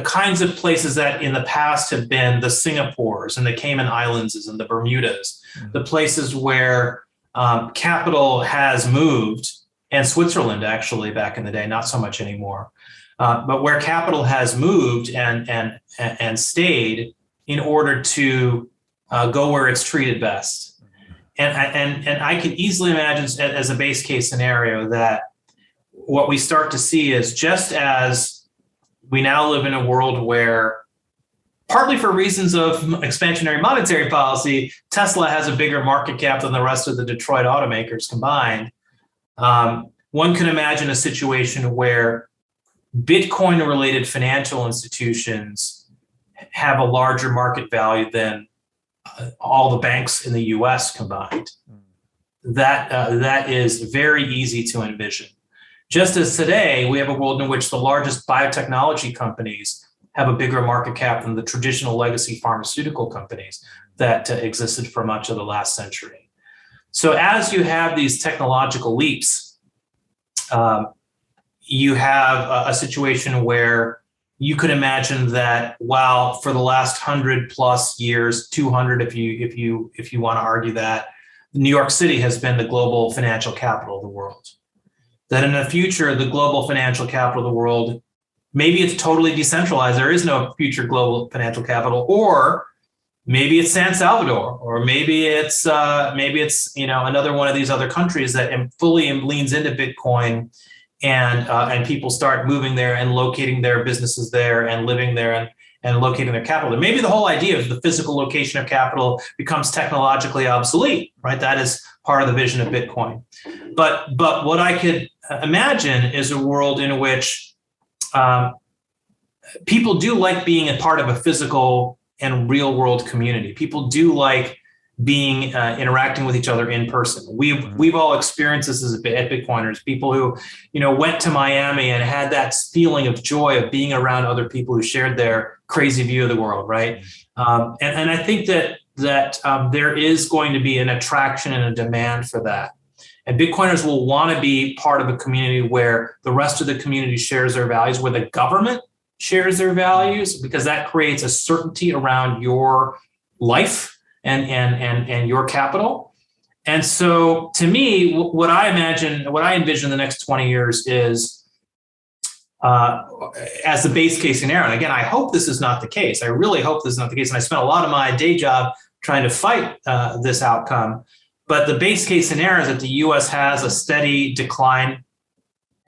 kinds of places that in the past have been the Singapores and the Cayman Islands and the Bermudas, the places where capital has moved, and Switzerland actually back in the day, not so much anymore, but where capital has moved and stayed in order to go where it's treated best. And I can easily imagine as a base case scenario that what we start to see is, just as we now live in a world where, partly for reasons of expansionary monetary policy, Tesla has a bigger market cap than the rest of the Detroit automakers combined. One can imagine a situation where Bitcoin-related financial institutions have a larger market value than all the banks in the U.S. combined. That is very easy to envision. Just as today, we have a world in which the largest biotechnology companies have a bigger market cap than the traditional legacy pharmaceutical companies that existed for much of the last century. So as you have these technological leaps, you have a situation where you could imagine that while for the last 100+ years, 200 if you want to argue that, New York City has been the global financial capital of the world. That in the future, the global financial capital of the world, maybe it's totally decentralized. There is no future global financial capital, or maybe it's San Salvador, or maybe it's another one of these other countries that fully leans into Bitcoin, and people start moving there and locating their businesses there and living there and locating their capital. And maybe the whole idea of the physical location of capital becomes technologically obsolete, right? That is part of the vision of Bitcoin. But what I could imagine is a world in which people do like being a part of a physical and real world community. People do like being interacting with each other in person. We've all experienced this at Bitcoiners. People who went to Miami and had that feeling of joy of being around other people who shared their crazy view of the world, right? And I think that there is going to be an attraction and a demand for that. And Bitcoiners will want to be part of a community where the rest of the community shares their values, where the government shares their values, because that creates a certainty around your life and your capital. And so to me, what I envision the next 20 years is as the base case scenario. And again, I hope this is not the case. I really hope this is not the case. And I spent a lot of my day job trying to fight this outcome. But the base case scenario is that the U.S. has a steady decline,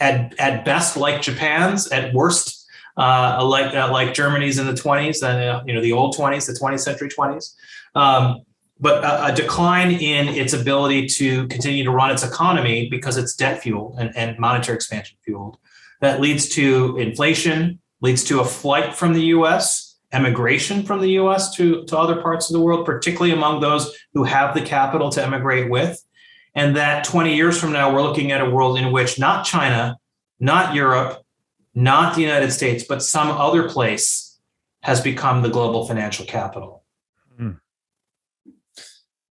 at best like Japan's, at worst like Germany's in the 20s, the old 20s, the 20th century 20s. But a decline in its ability to continue to run its economy because it's debt fueled and monetary expansion fueled. That leads to inflation, leads to a flight from the U.S., emigration from the U.S. to other parts of the world, particularly among those who have the capital to emigrate with. And that 20 years from now, we're looking at a world in which not China, not Europe, not the United States, but some other place has become the global financial capital.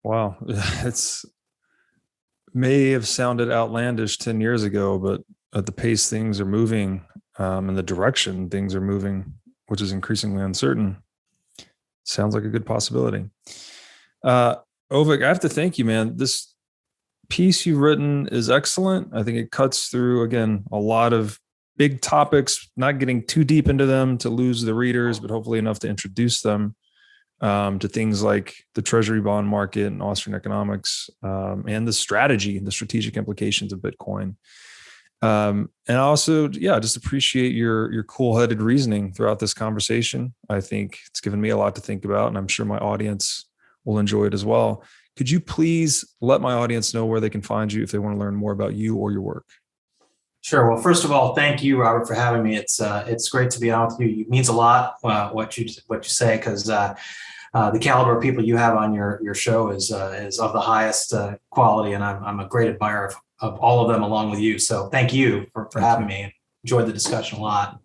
Wow. It's may have sounded outlandish 10 years ago, but at the pace things are moving, and the direction things are moving, which is increasingly uncertain, sounds like a good possibility. Avik, I have to thank you, man. This piece you've written is excellent. I think it cuts through, again, a lot of big topics, not getting too deep into them to lose the readers, but hopefully enough to introduce them to things like the treasury bond market and Austrian economics, and the strategic implications of Bitcoin. And also, just appreciate your cool-headed reasoning throughout this conversation. I think it's given me a lot to think about, and I'm sure my audience will enjoy it as well. Could you please let my audience know where they can find you if they want to learn more about you or your work? Sure. Well, first of all, thank you, Robert, for having me. It's great to be on with you. It means a lot what you say, because the caliber of people you have on your show is of the highest quality, and I'm a great admirer of all of them along with you. So thank you for having me. Enjoyed the discussion a lot.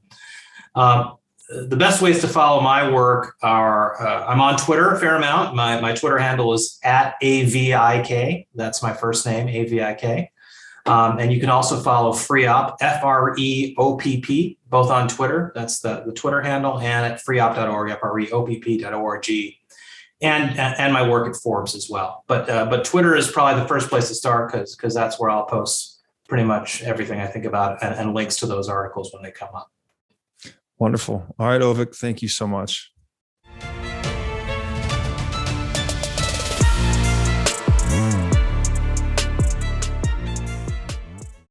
The best ways to follow my work are I'm on Twitter a fair amount. My Twitter handle is @AVIK. That's my first name, AVIK. And you can also follow FREOPP, FREOPP, both on Twitter. That's the Twitter handle, and at freopp.org, FREOPP.org. And my work at Forbes as well. But Twitter is probably the first place to start because that's where I'll post pretty much everything I think about and links to those articles when they come up. Wonderful. All right, Avik, thank you so much.